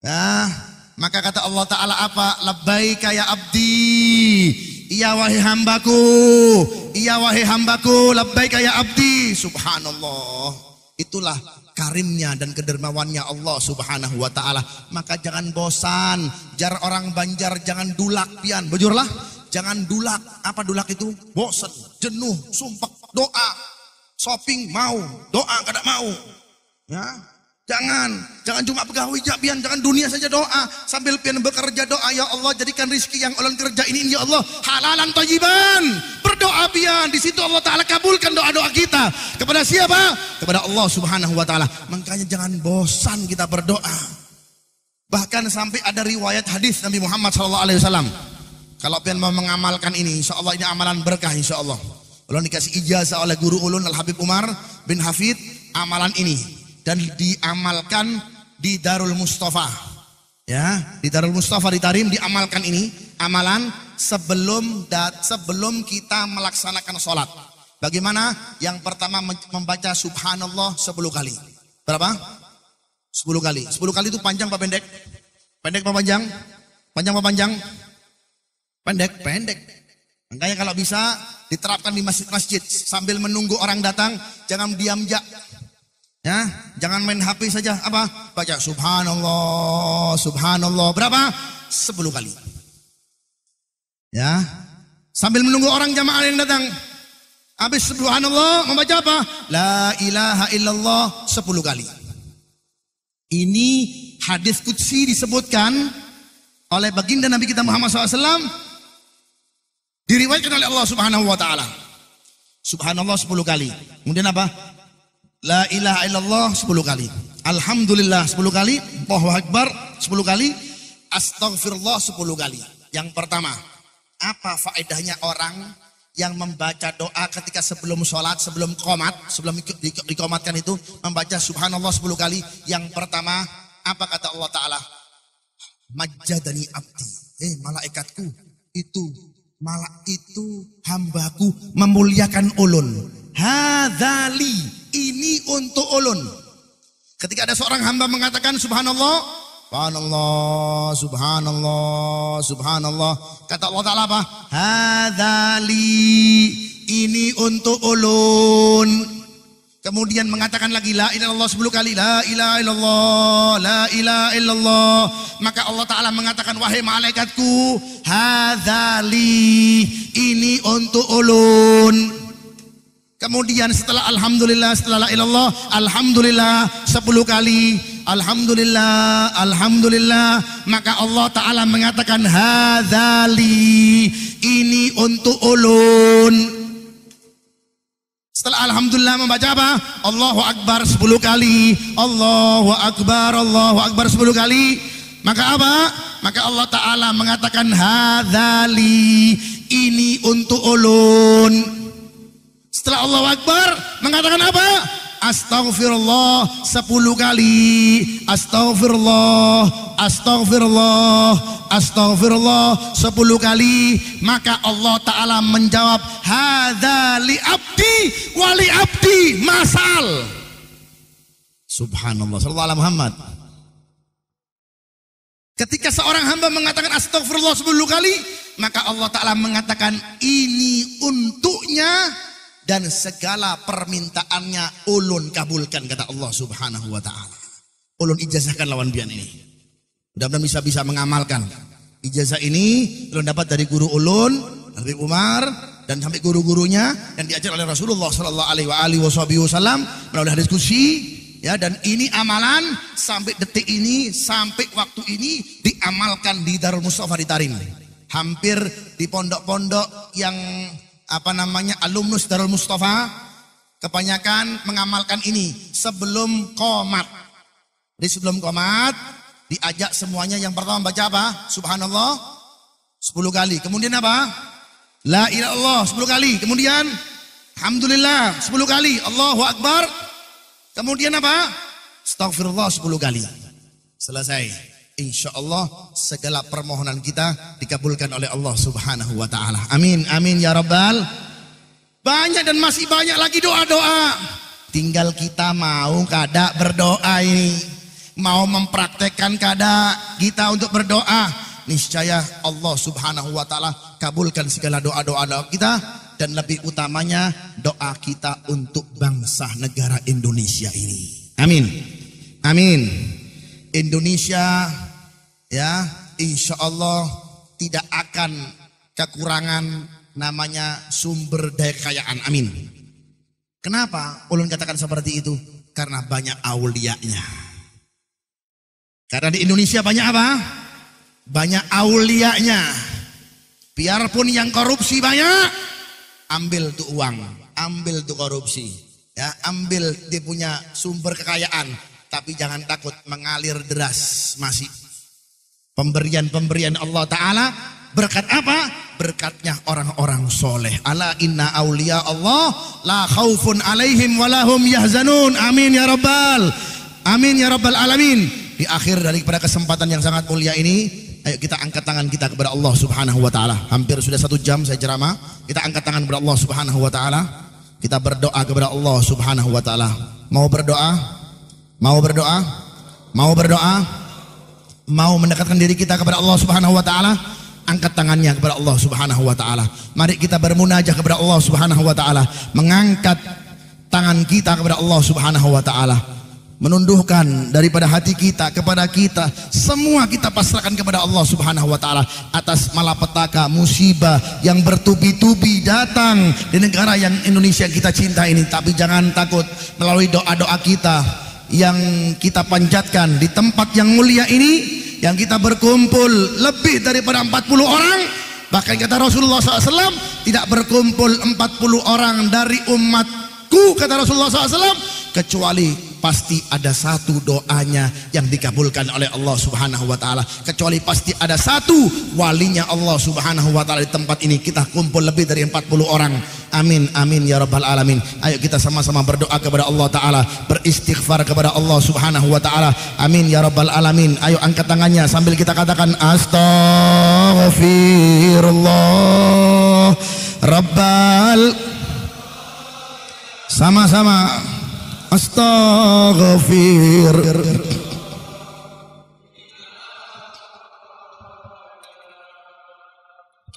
Ya, maka kata Allah Ta'ala apa? Labbaika ya abdi. Iya wahai hambaku. Iya wahai hambaku. Labbaika ya abdi. Subhanallah. Itulah karimnya dan kedermawannya Allah Subhanahu wa Ta'ala. Maka jangan bosan. Jar orang Banjar jangan dulak pian. Bujurlah. Jangan dulak. Apa dulak itu? Bosan, jenuh, sumpah, doa. Shopping mau, doa kada mau. Ya, jangan cuma pegawai pian, jangan dunia saja doa. Sambil pian bekerja doa, ya Allah jadikan rizki yang ulun kerja ini ya Allah halalan thayyiban. Berdoa pian, di situ Allah Ta'ala kabulkan doa-doa kita. Kepada siapa? Kepada Allah Subhanahu wa Ta'ala. Makanya jangan bosan kita berdoa. Bahkan sampai ada riwayat hadis Nabi Muhammad SAW. Kalau pian mau mengamalkan ini, insya Allah ini amalan berkah insya Allah. Ulun dikasih ijazah oleh guru ulun Al-Habib Umar bin Hafid amalan ini dan diamalkan di Darul Mustafa. Ya, di Darul Mustafa di Tarim diamalkan ini amalan sebelum kita melaksanakan sholat. Bagaimana? Yang pertama membaca Subhanallah 10 kali. Berapa? 10 kali. 10 kali itu panjang apa pendek? Pendek apa panjang? Panjang apa panjang? Pendek. Makanya kalau bisa diterapkan di masjid-masjid sambil menunggu orang datang, jangan diam ya, jangan main HP saja. Apa? Baca subhanallah, subhanallah. Berapa? 10 kali. Ya, sambil menunggu orang jamaah yang datang. Habis subhanallah membaca apa? La ilaha illallah 10 kali. Ini hadis qudsi disebutkan oleh baginda Nabi kita Muhammad SAW, diriwayatkan oleh Allah Subhanahu wa taala. Subhanallah 10 kali. Kemudian apa? La ilaha illallah 10 kali. Alhamdulillah 10 kali. Allahu akbar 10 kali. Astaghfirullah 10 kali. Yang pertama, apa faedahnya orang yang membaca doa ketika sebelum sholat, sebelum qomat, sebelum dikomatkan itu, membaca subhanallah 10 kali. Yang pertama, apa kata Allah Ta'ala? Majjadani abdi, malaikatku itu, hambaku memuliakan ulun. Hadzali, ini untuk ulun. Ketika ada seorang hamba mengatakan subhanallah, subhanallah, subhanallah, subhanallah, kata Allah Ta'ala apa? Hadzali, ini untuk ulun. Kemudian mengatakan lagi la ilaha illallah 10 kali, la ilaha illallah, la ilaha illallah. Maka Allah Ta'ala mengatakan, wahai malaikatku, hadzali, ini untuk ulun. Kemudian setelah alhamdulillah, setelah la ilallah, alhamdulillah 10 kali, alhamdulillah, alhamdulillah. Maka Allah Ta'ala mengatakan hadzali, ini untuk ulun. Setelah alhamdulillah membaca apa? Allahu Akbar 10 kali, Allahu Akbar 10 kali. Maka apa? Maka Allah Ta'ala mengatakan hadzali, ini untuk ulun. Setelah Allahu Akbar mengatakan apa? Astaghfirullah 10 kali, astaghfirullah, astaghfirullah, astaghfirullah 10 kali. Maka Allah Ta'ala menjawab, hadza li abdi wali abdi masal. Subhanallah, sallallahu alaihi Muhammad. Ketika seorang hamba mengatakan astaghfirullah 10 kali, maka Allah Ta'ala mengatakan ini untuknya dan segala permintaannya ulun kabulkan, kata Allah Subhanahu wa Ta'ala. Ulun ijazahkan lawan bian ini. Mudah-mudahan bisa mengamalkan ijazah ini. Ulun dapat dari guru ulun, Habib Umar, dan sampai guru-gurunya, dan diajar oleh Rasulullah Sallallahu Alaihi Wasallam melalui hadis qudsi. Ya, dan ini amalan sampai detik ini, sampai waktu ini diamalkan di Darul Mustafa di Tarim. Hampir di pondok-pondok yang alumnus Darul Mustafa kebanyakan mengamalkan ini sebelum qomat. Jadi sebelum qomat diajak semuanya, yang pertama baca apa? Subhanallah 10 kali. Kemudian apa? La ilaha illallah 10 kali. Kemudian alhamdulillah 10 kali. Allahu Akbar. Kemudian apa? Astaghfirullah 10 kali. Selesai. Insya Allah segala permohonan kita dikabulkan oleh Allah Subhanahu wa Ta'ala. Amin, amin ya Rabbal. Banyak dan masih banyak lagi doa-doa. Tinggal kita mau kada berdoa ini, mau mempraktekkan kada kita untuk berdoa. Niscaya Allah Subhanahu wa Ta'ala kabulkan segala doa-doa kita, dan lebih utamanya doa kita untuk bangsa negara Indonesia ini. Amin, amin. Indonesia, ya, insya Allah tidak akan kekurangan namanya sumber daya kekayaan. Amin. Kenapa ulun katakan seperti itu? Karena banyak aulianya. Karena di Indonesia banyak apa? Banyak aulianya. Biarpun yang korupsi banyak, ambil tuh uang, ambil tuh korupsi, ya, ambil dia punya sumber kekayaan. Tapi jangan takut, mengalir deras masih. Pemberian Allah Ta'ala, berkat apa? Berkatnya orang-orang soleh. Ala inna awliya Allah la khawfun alaihim walahum yahzanun. Amin ya Rabbal. Amin ya Rabbal alamin. Di akhir daripada kesempatan yang sangat mulia ini, ayo kita angkat tangan kita kepada Allah Subhanahu wa Ta'ala. Hampir sudah 1 jam saya ceramah. Kita angkat tangan kepada Allah Subhanahu wa Ta'ala. Kita berdoa kepada Allah Subhanahu wa Ta'ala. Mau berdoa? Mau berdoa? Mau berdoa? Mau mendekatkan diri kita kepada Allah Subhanahu wa Ta'ala? angkat tangannya kepada Allah Subhanahu wa taala. Mari kita bermunajah kepada Allah Subhanahu wa taala, mengangkat tangan kita kepada Allah Subhanahu wa taala, menundukkan daripada hati kita kepada kita, semua kita pasrahkan kepada Allah Subhanahu wa taala atas malapetaka musibah yang bertubi-tubi datang di negara yang Indonesia kita cinta ini. Tapi jangan takut, melalui doa-doa kita yang kita panjatkan di tempat yang mulia ini, yang kita berkumpul lebih daripada 40 orang, bahkan kata Rasulullah SAW, tidak berkumpul 40 orang dari umatku, kata Rasulullah SAW, kecuali pasti ada satu doanya yang dikabulkan oleh Allah Subhanahu wa taala, kecuali pasti ada satu walinya Allah Subhanahu wa taala di tempat ini. Kita kumpul lebih dari 40 orang. Amin amin ya rabbal alamin. Ayo kita sama-sama berdoa kepada Allah taala, beristighfar kepada Allah Subhanahu wa taala. Amin ya rabbal alamin. Ayo angkat tangannya sambil kita katakan astaghfirullah rabbal, sama-sama astaghfir.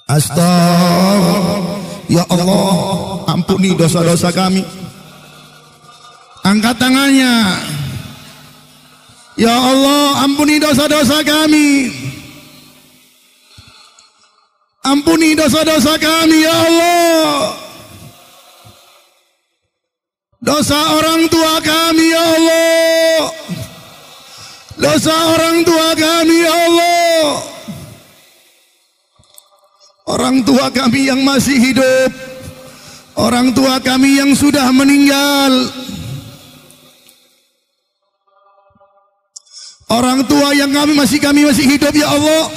Astaghfir. Ya Allah, ampuni dosa-dosa kami. Angkat tangannya. Ya Allah, ampuni dosa-dosa kami. Ampuni dosa-dosa kami ya Allah. Dosa orang tua kami ya Allah. Dosa orang tua kami ya Allah. Orang tua kami yang masih hidup, orang tua kami yang sudah meninggal, orang tua yang kami masih hidup ya Allah,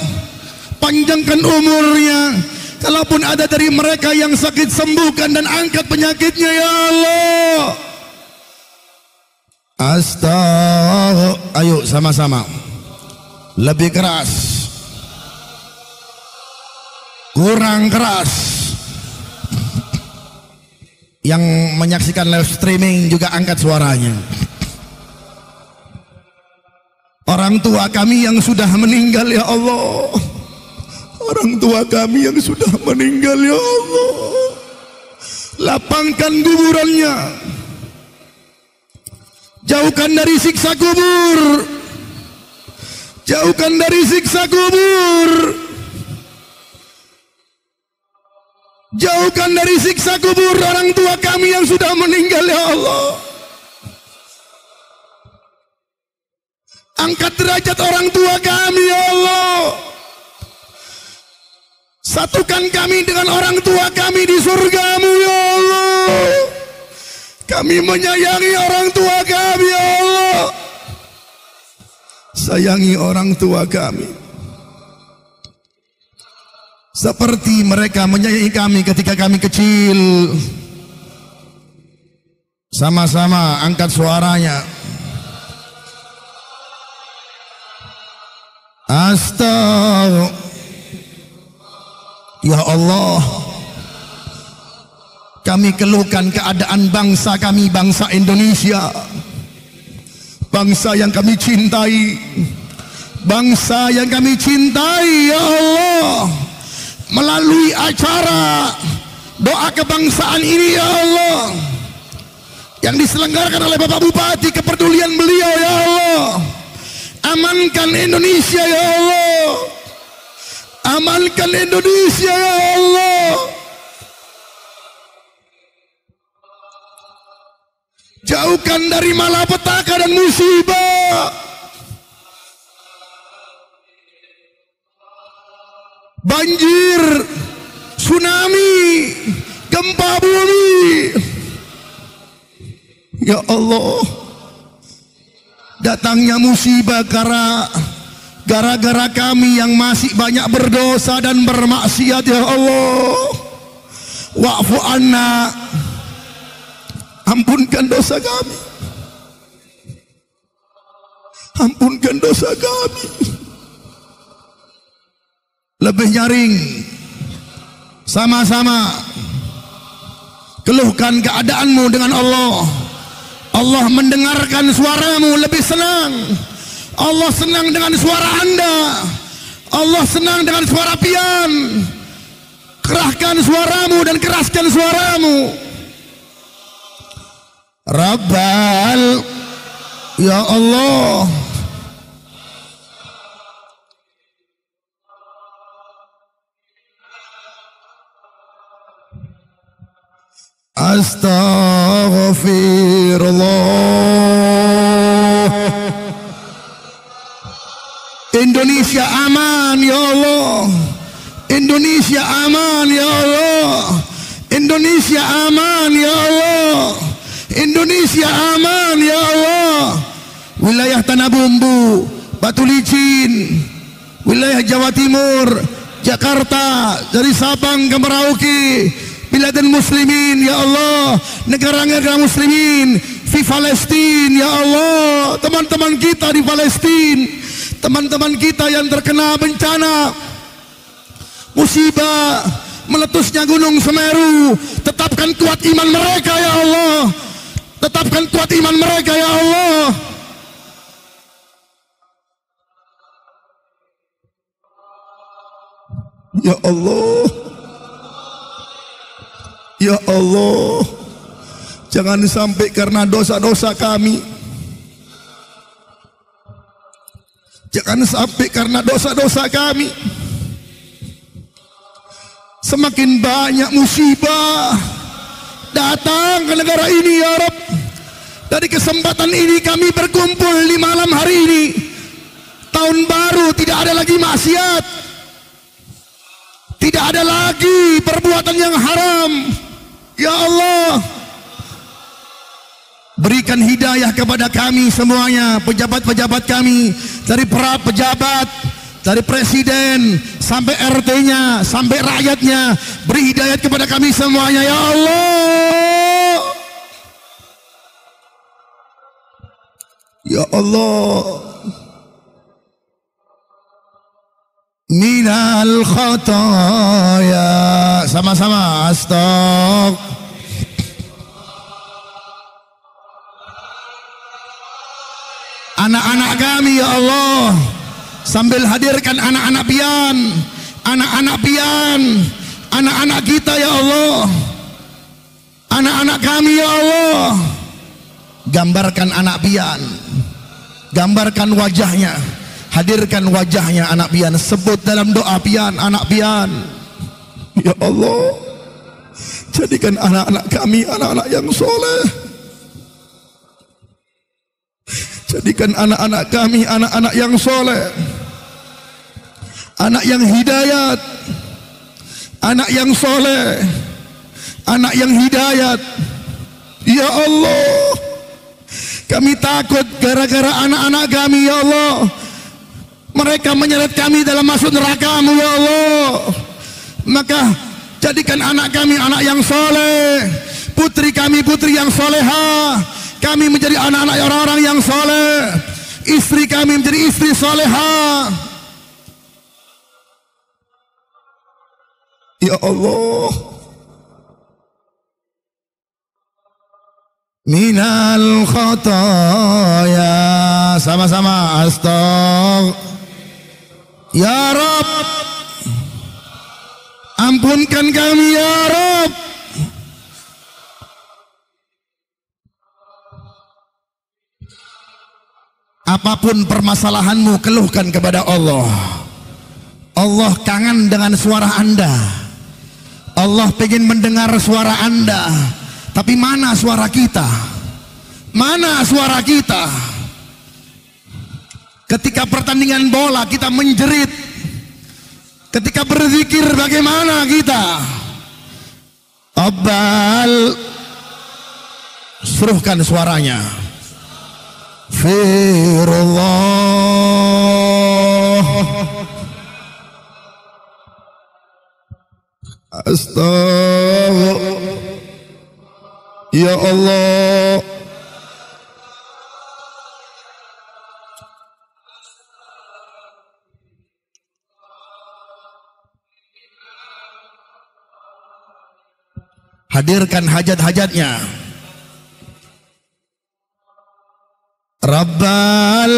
panjangkan umurnya. Kalaupun ada dari mereka yang sakit, sembuhkan dan angkat penyakitnya ya Allah. Astaghfirullah. Ayo sama-sama lebih keras, kurang keras. Yang menyaksikan live streaming juga angkat suaranya. Orang tua kami yang sudah meninggal ya Allah, orang tua kami yang sudah meninggal ya Allah, lapangkan kuburannya, jauhkan dari siksa kubur, jauhkan dari siksa kubur, jauhkan dari siksa kubur orang tua kami yang sudah meninggal ya Allah. Angkat derajat orang tua kami ya Allah. Satukan kami dengan orang tua kami di surgamu ya Allah. Kami menyayangi orang tua kami ya Allah. Sayangi orang tua kami seperti mereka menyayangi kami ketika kami kecil. Sama-sama angkat suaranya. Astaghfirullah. Ya Allah, kami keluhkan keadaan bangsa kami, bangsa Indonesia, bangsa yang kami cintai, bangsa yang kami cintai ya Allah. Melalui acara doa kebangsaan ini ya Allah, yang diselenggarakan oleh Bapak Bupati, kepedulian beliau ya Allah, amankan Indonesia ya Allah, amankan Indonesia ya Allah. Jauhkan dari malapetaka dan musibah, banjir, tsunami, gempa bumi ya Allah. Datangnya musibah gara-gara kami yang masih banyak berdosa dan bermaksiat ya Allah. Wa'fu anna, ampunkan dosa kami, ampunkan dosa kami. Lebih nyaring, sama-sama keluhkan keadaanmu dengan Allah. Allah mendengarkan suaramu, lebih senang. Allah senang dengan suara Anda. Allah Allah senang dengan suara pian. Kerahkan suaramu dan keraskan suaramu. Rabbal, ya Allah. Astaghfirullah. Indonesia aman ya Allah. Indonesia aman ya Allah. Indonesia aman ya Allah. Indonesia aman ya Allah. Wilayah Tanah Bumbu, Batu Licin, wilayah Jawa Timur, Jakarta, dari Sabang ke Merauke, biladul muslimin ya Allah, negara-negara muslimin di Palestina ya Allah, teman-teman kita di Palestina, teman-teman kita yang terkena bencana musibah meletusnya Gunung Semeru, tetapkan kuat iman mereka ya Allah, tetapkan kuat iman mereka ya Allah. Ya Allah, ya Allah, jangan sampai karena dosa-dosa kami, jangan sampai karena dosa-dosa kami semakin banyak musibah datang ke negara ini ya Rabb. Dari kesempatan ini kami berkumpul di malam hari ini, tahun baru, tidak ada lagi maksiat, tidak ada lagi perbuatan yang haram. Ya Allah, berikan hidayah kepada kami semuanya, pejabat-pejabat kami, dari para pejabat, dari presiden sampai RT-nya, sampai rakyatnya, beri hidayah kepada kami semuanya ya Allah. Ya Allah, minal khataya, sama-sama astagfirullah. Anak-anak kami ya Allah, sambil hadirkan anak-anak pian, anak-anak pian, anak-anak kita ya Allah, anak-anak kami ya Allah, gambarkan anak pian, gambarkan wajahnya, hadirkan wajahnya anak pian, sebut dalam doa pian, anak pian. Ya Allah, jadikan anak-anak kami anak-anak yang soleh, jadikan anak-anak kami anak-anak yang soleh, anak yang hidayat, anak yang soleh, anak yang hidayat. Ya Allah, kami takut gara-gara anak-anak kami ya Allah, mereka menyeret kami dalam masuk neraka-Mu ya Allah. Maka jadikan anak kami anak yang soleh, putri kami putri yang soleha, kami menjadi anak-anak orang-orang yang soleh, istri kami menjadi istri soleha. Ya Allah, minal khataya, sama-sama astagfirullah. Ya Rabb, ampunkan kami ya Rabb. Apapun permasalahanmu, keluhkan kepada Allah. Allah kangen dengan suara Anda. Allah ingin mendengar suara Anda. Tapi mana suara kita? Mana suara kita? Ketika pertandingan bola kita menjerit, ketika berzikir bagaimana kita? Abbal, suruhkan suaranya. Firullah, astagfirullah. Ya Allah, hadirkan hajat-hajatnya. Rabbal,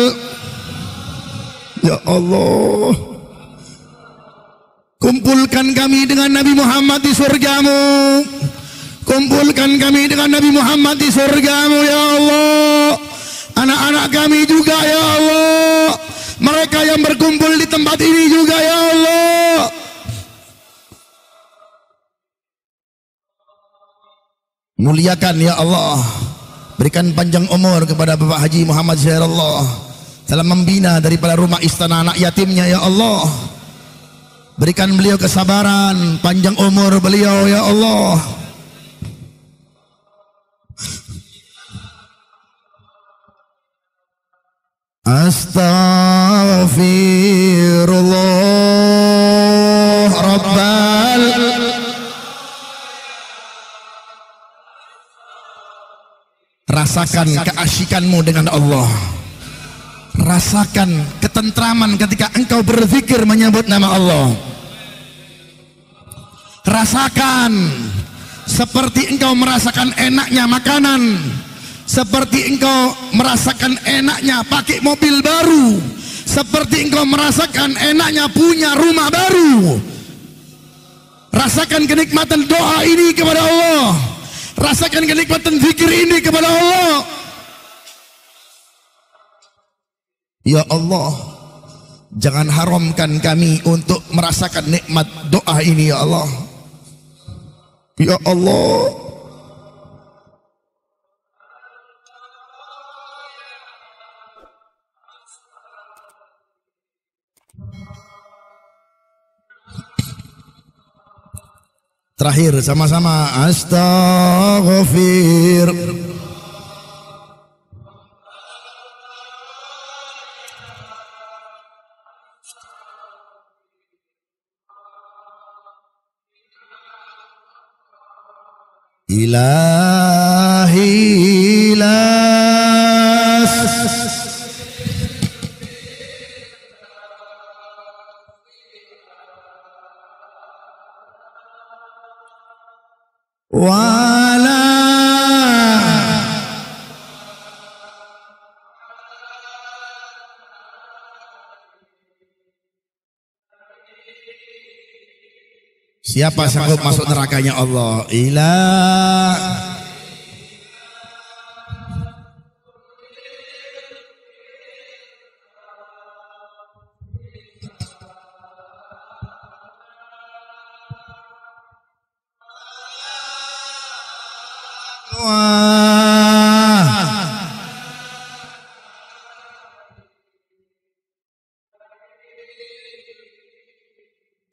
ya Allah, kumpulkan kami dengan Nabi Muhammad di surgamu. Kumpulkan kami dengan Nabi Muhammad di surgamu ya Allah. Anak-anak kami juga ya Allah. Mereka yang berkumpul di tempat ini juga ya Allah. Muliakan ya Allah. Berikan panjang umur kepada Bapak Haji Muhammad Zairullah dalam membina daripada rumah istana anak yatimnya ya Allah. Berikan beliau kesabaran, panjang umur beliau ya Allah. Astaghfirullah Rabbal. Rasakan keasyikanmu dengan Allah. Rasakan ketentraman ketika engkau berzikir menyebut nama Allah. Rasakan seperti engkau merasakan enaknya makanan, seperti engkau merasakan enaknya pakai mobil baru, seperti engkau merasakan enaknya punya rumah baru. Rasakan kenikmatan doa ini kepada Allah. Rasakan kenikmatan zikir ini kepada Allah. Ya Allah, jangan haramkan kami untuk merasakan nikmat doa ini ya Allah. Ya Allah, terakhir sama-sama astaghfir. Ilahi las wala siapa sanggup masuk nerakanya Allah? Ilah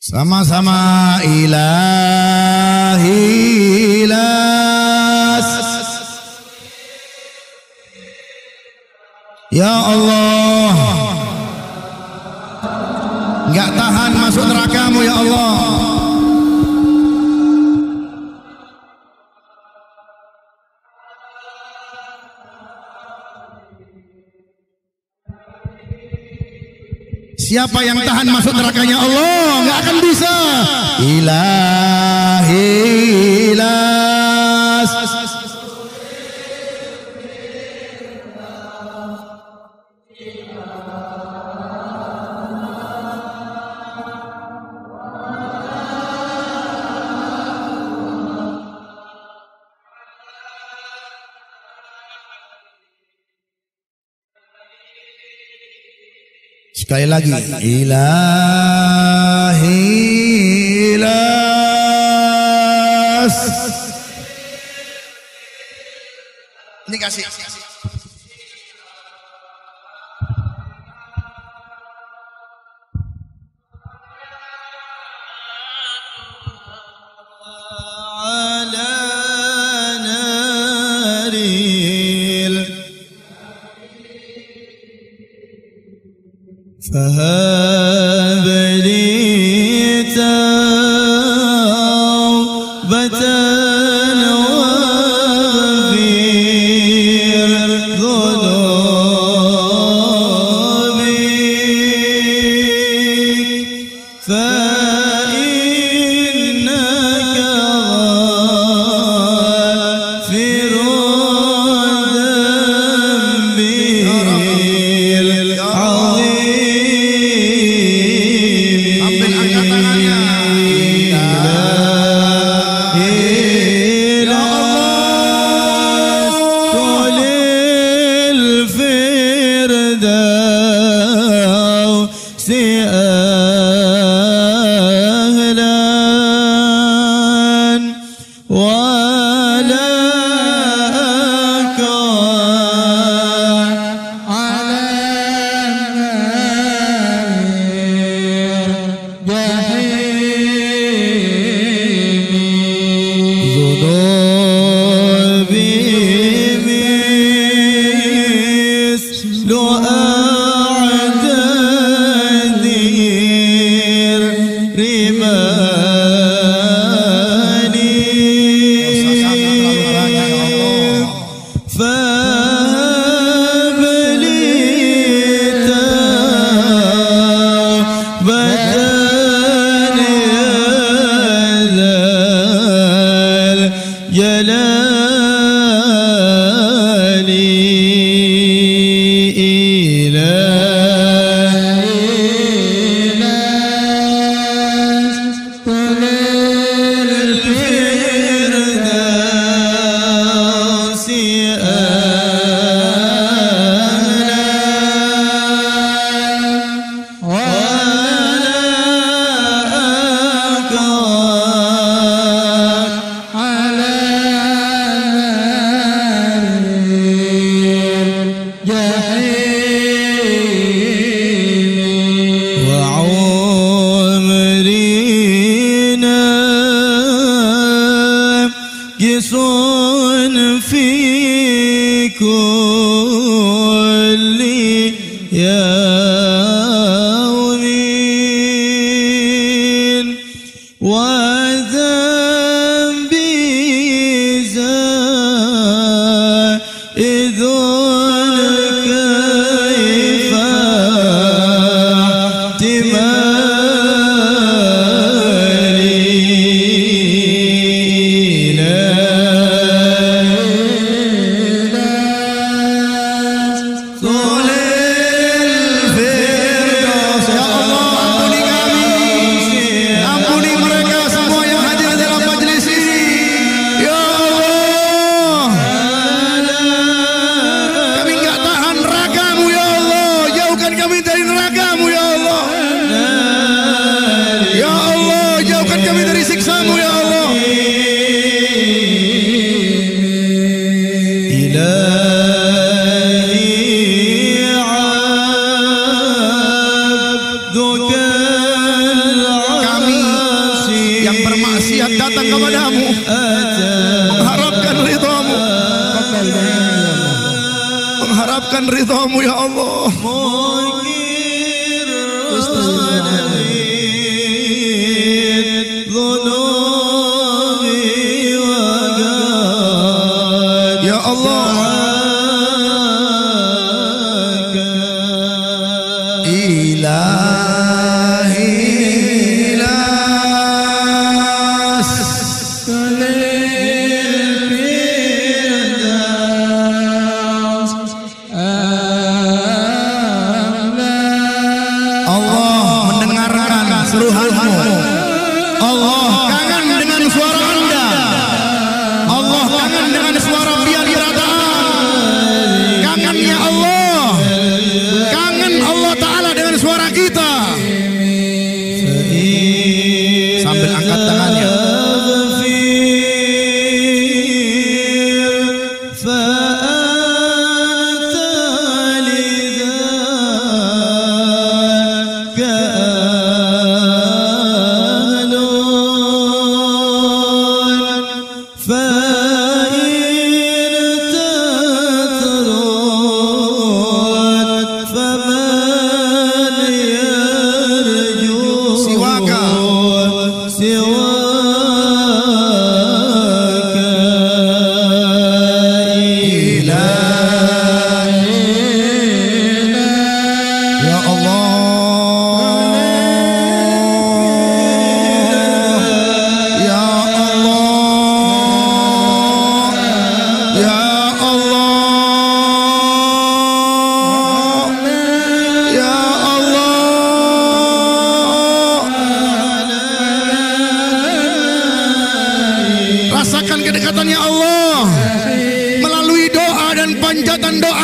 sama-sama ilahi las. Ya Allah, enggak tahan masuk nerakamu ya Allah. Siapa yang tahan masuk nerakanya Allah? Enggak akan bisa. Ilahi las. Sekali lagi, ilahi las. Ini kasih. Ala naril فهب لي توبة وغفر ذنوبي فإنك غافر الذنب العظيم.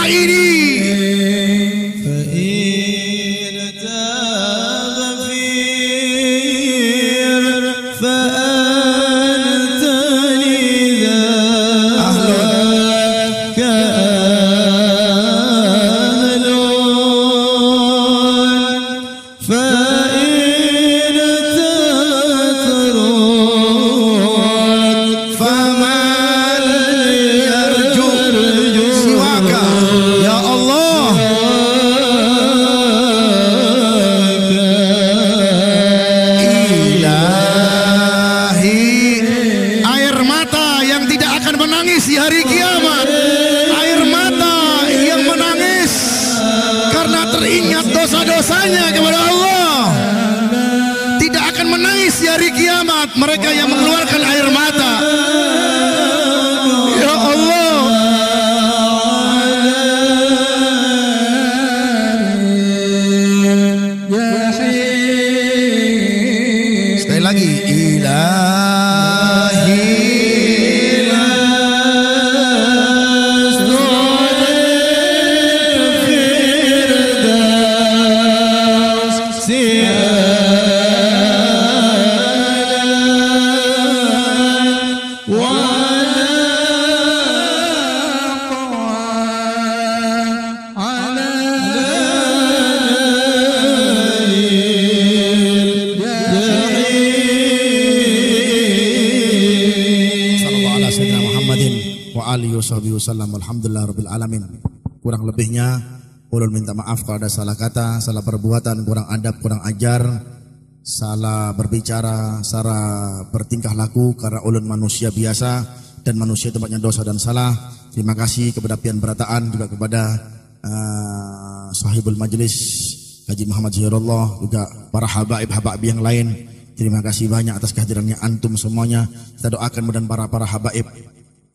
ini. saksi hari kiamat, mereka yang mengeluarkan air mata. Ya Allah, sekali lagi, ilahi alhamdulillah rabbil alamin. Kurang lebihnya ulun minta maaf kalau ada salah kata, salah perbuatan, kurang adab, kurang ajar, salah berbicara, salah bertingkah laku, karena ulun manusia biasa dan manusia tempatnya dosa dan salah. Terima kasih kepada Pian Berataan, juga kepada sahibul majlis Haji Muhammad Zairullah, juga para habaib-habaib yang lain. Terima kasih banyak atas kehadirannya antum semuanya. Kita doakan mudah-mudahan para habaib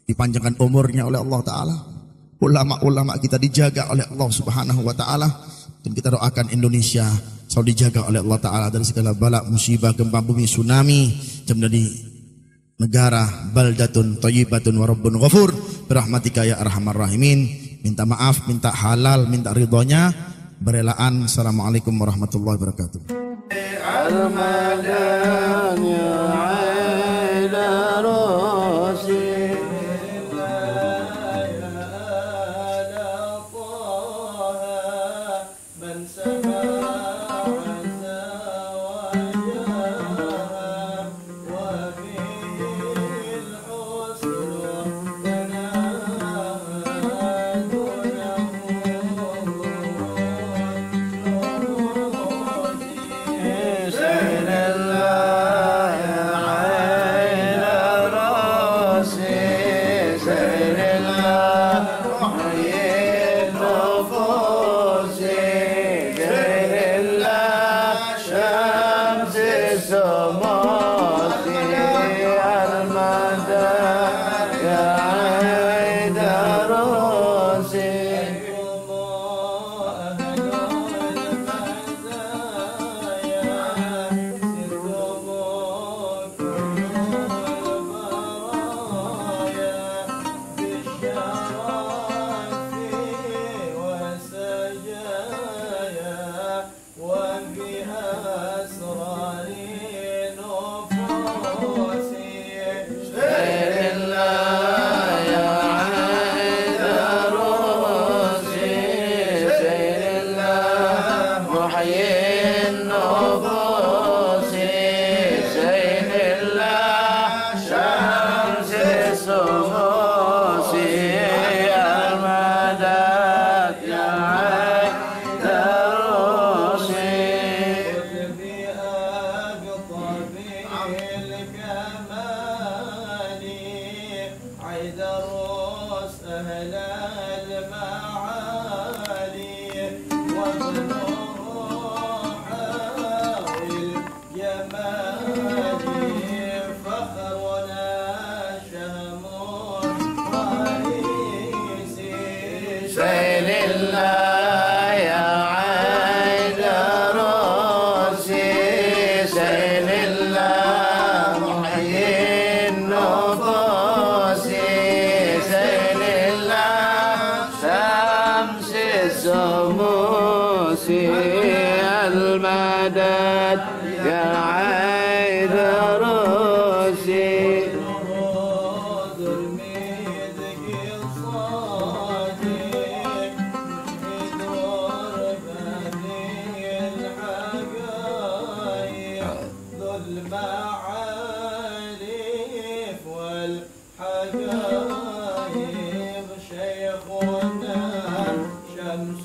dipanjangkan umurnya oleh Allah Ta'ala, ulama-ulama kita dijaga oleh Allah Subhanahu Wa Ta'ala, dan kita doakan Indonesia selalu dijaga oleh Allah Ta'ala dari segala bala, musibah, gempa bumi, tsunami, dan menjadi negara baldatun thayyibatun wa rabbun ghafur birahmatika ya arhamar rahimin. Minta maaf, minta halal, minta ridhonya, berelaan. Assalamualaikum warahmatullahi wabarakatuh. الشمس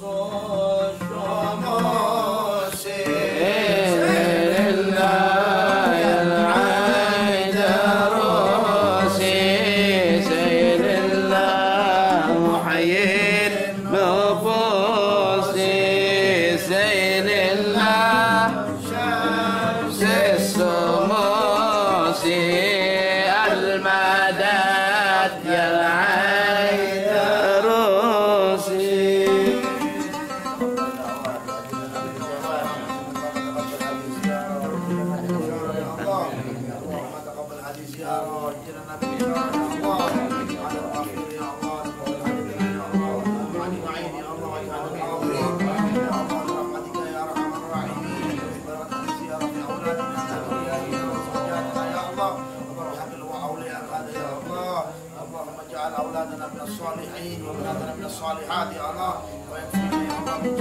أولادنا من الصالحين وأولادنا من الصالحات يا الله ويكفينا يا الله من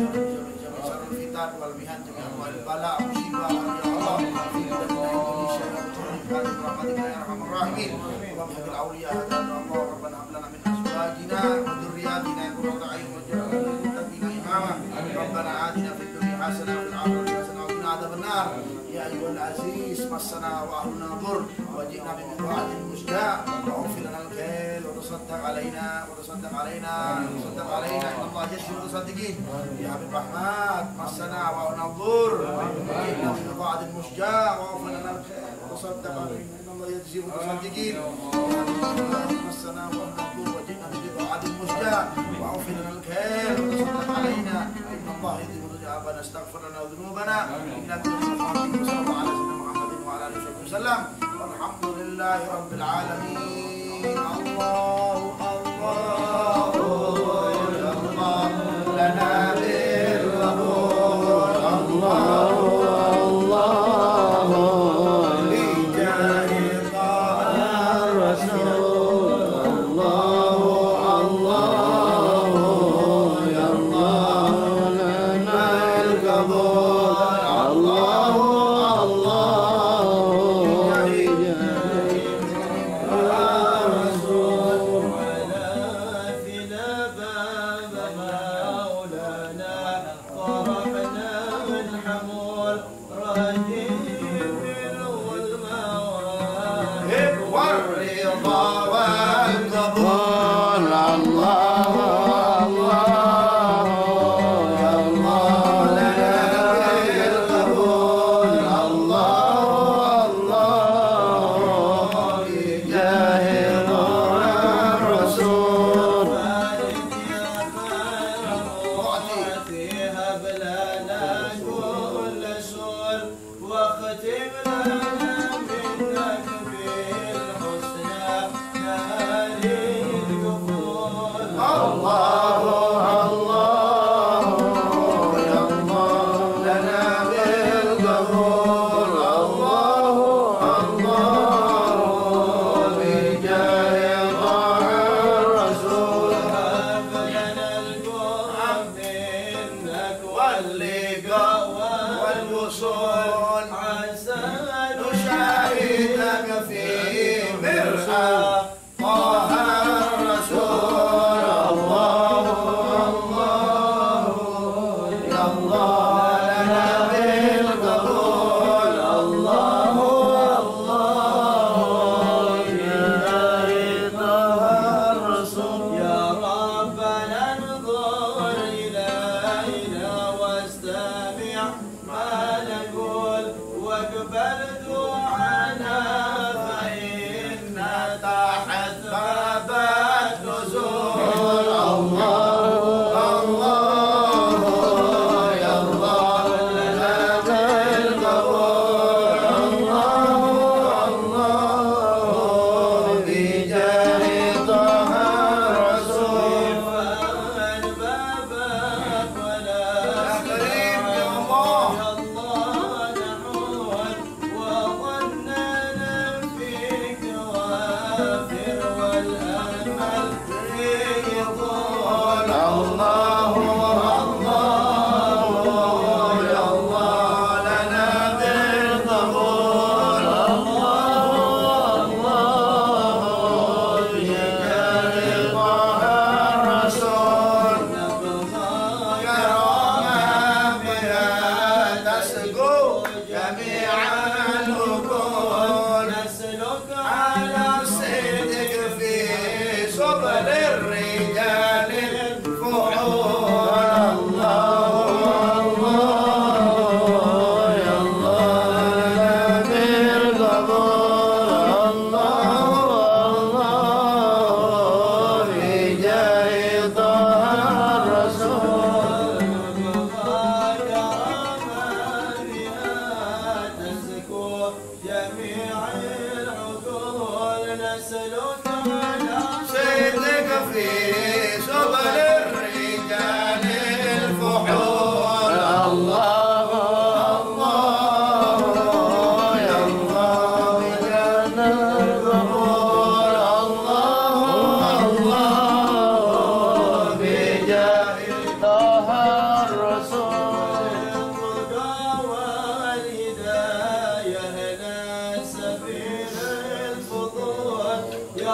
شر الفتن والمحن جميع أنواع البلاء مصيبة يا الله في بلادنا إندونيسيا يا رب برحمتك يا أرحم الراحمين اللهم اهد الأولياء هدانا الله ربنا هب لنا من أزواجنا وذرياتنا قرة أعين واجعلنا للمتقين إماما ربنا آتنا في الدنيا حسنة وفي الآخرة حسنة وقنا عذاب النار يا أيها العزيز مسنا وأهلنا ضر وجئنا ببضاعة مزجاة واغفر لنا الخير وتصدق علينا إن الله يشفي المتصدقين يا حبيب الرحمن مسنا وأهلنا ضر وجئنا ببضاعة مزجاة واغفر لنا الخير وتصدق علينا إن الله يجزي المتصدقين مسنا وأهلنا ضر وجئنا ببضاعة مزجاة واغفر لنا الخير وتصدق علينا إن الله يجزي المتصدقين استغفر لنا ذنوبنا إنك صلى الله على سيدنا محمد وعلى آله وصحبه وسلم والحمد لله رب العالمين الله لنا بالقبول الله بجاه طه الرسول الله يا الله لنا القبول الله واللقاء والوصول عسى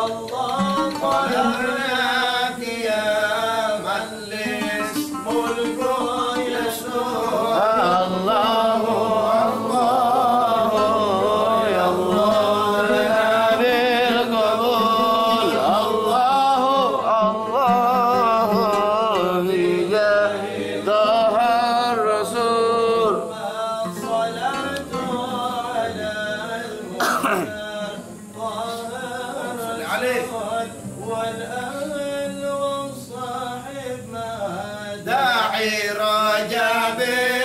الله قهرناك يا من الاسم الكل يشهد الله الله يا الله يا بالقبول الله الله بجاه طه الرسول الصلاة على المختار والأهل والصاحب ما داعي رجا به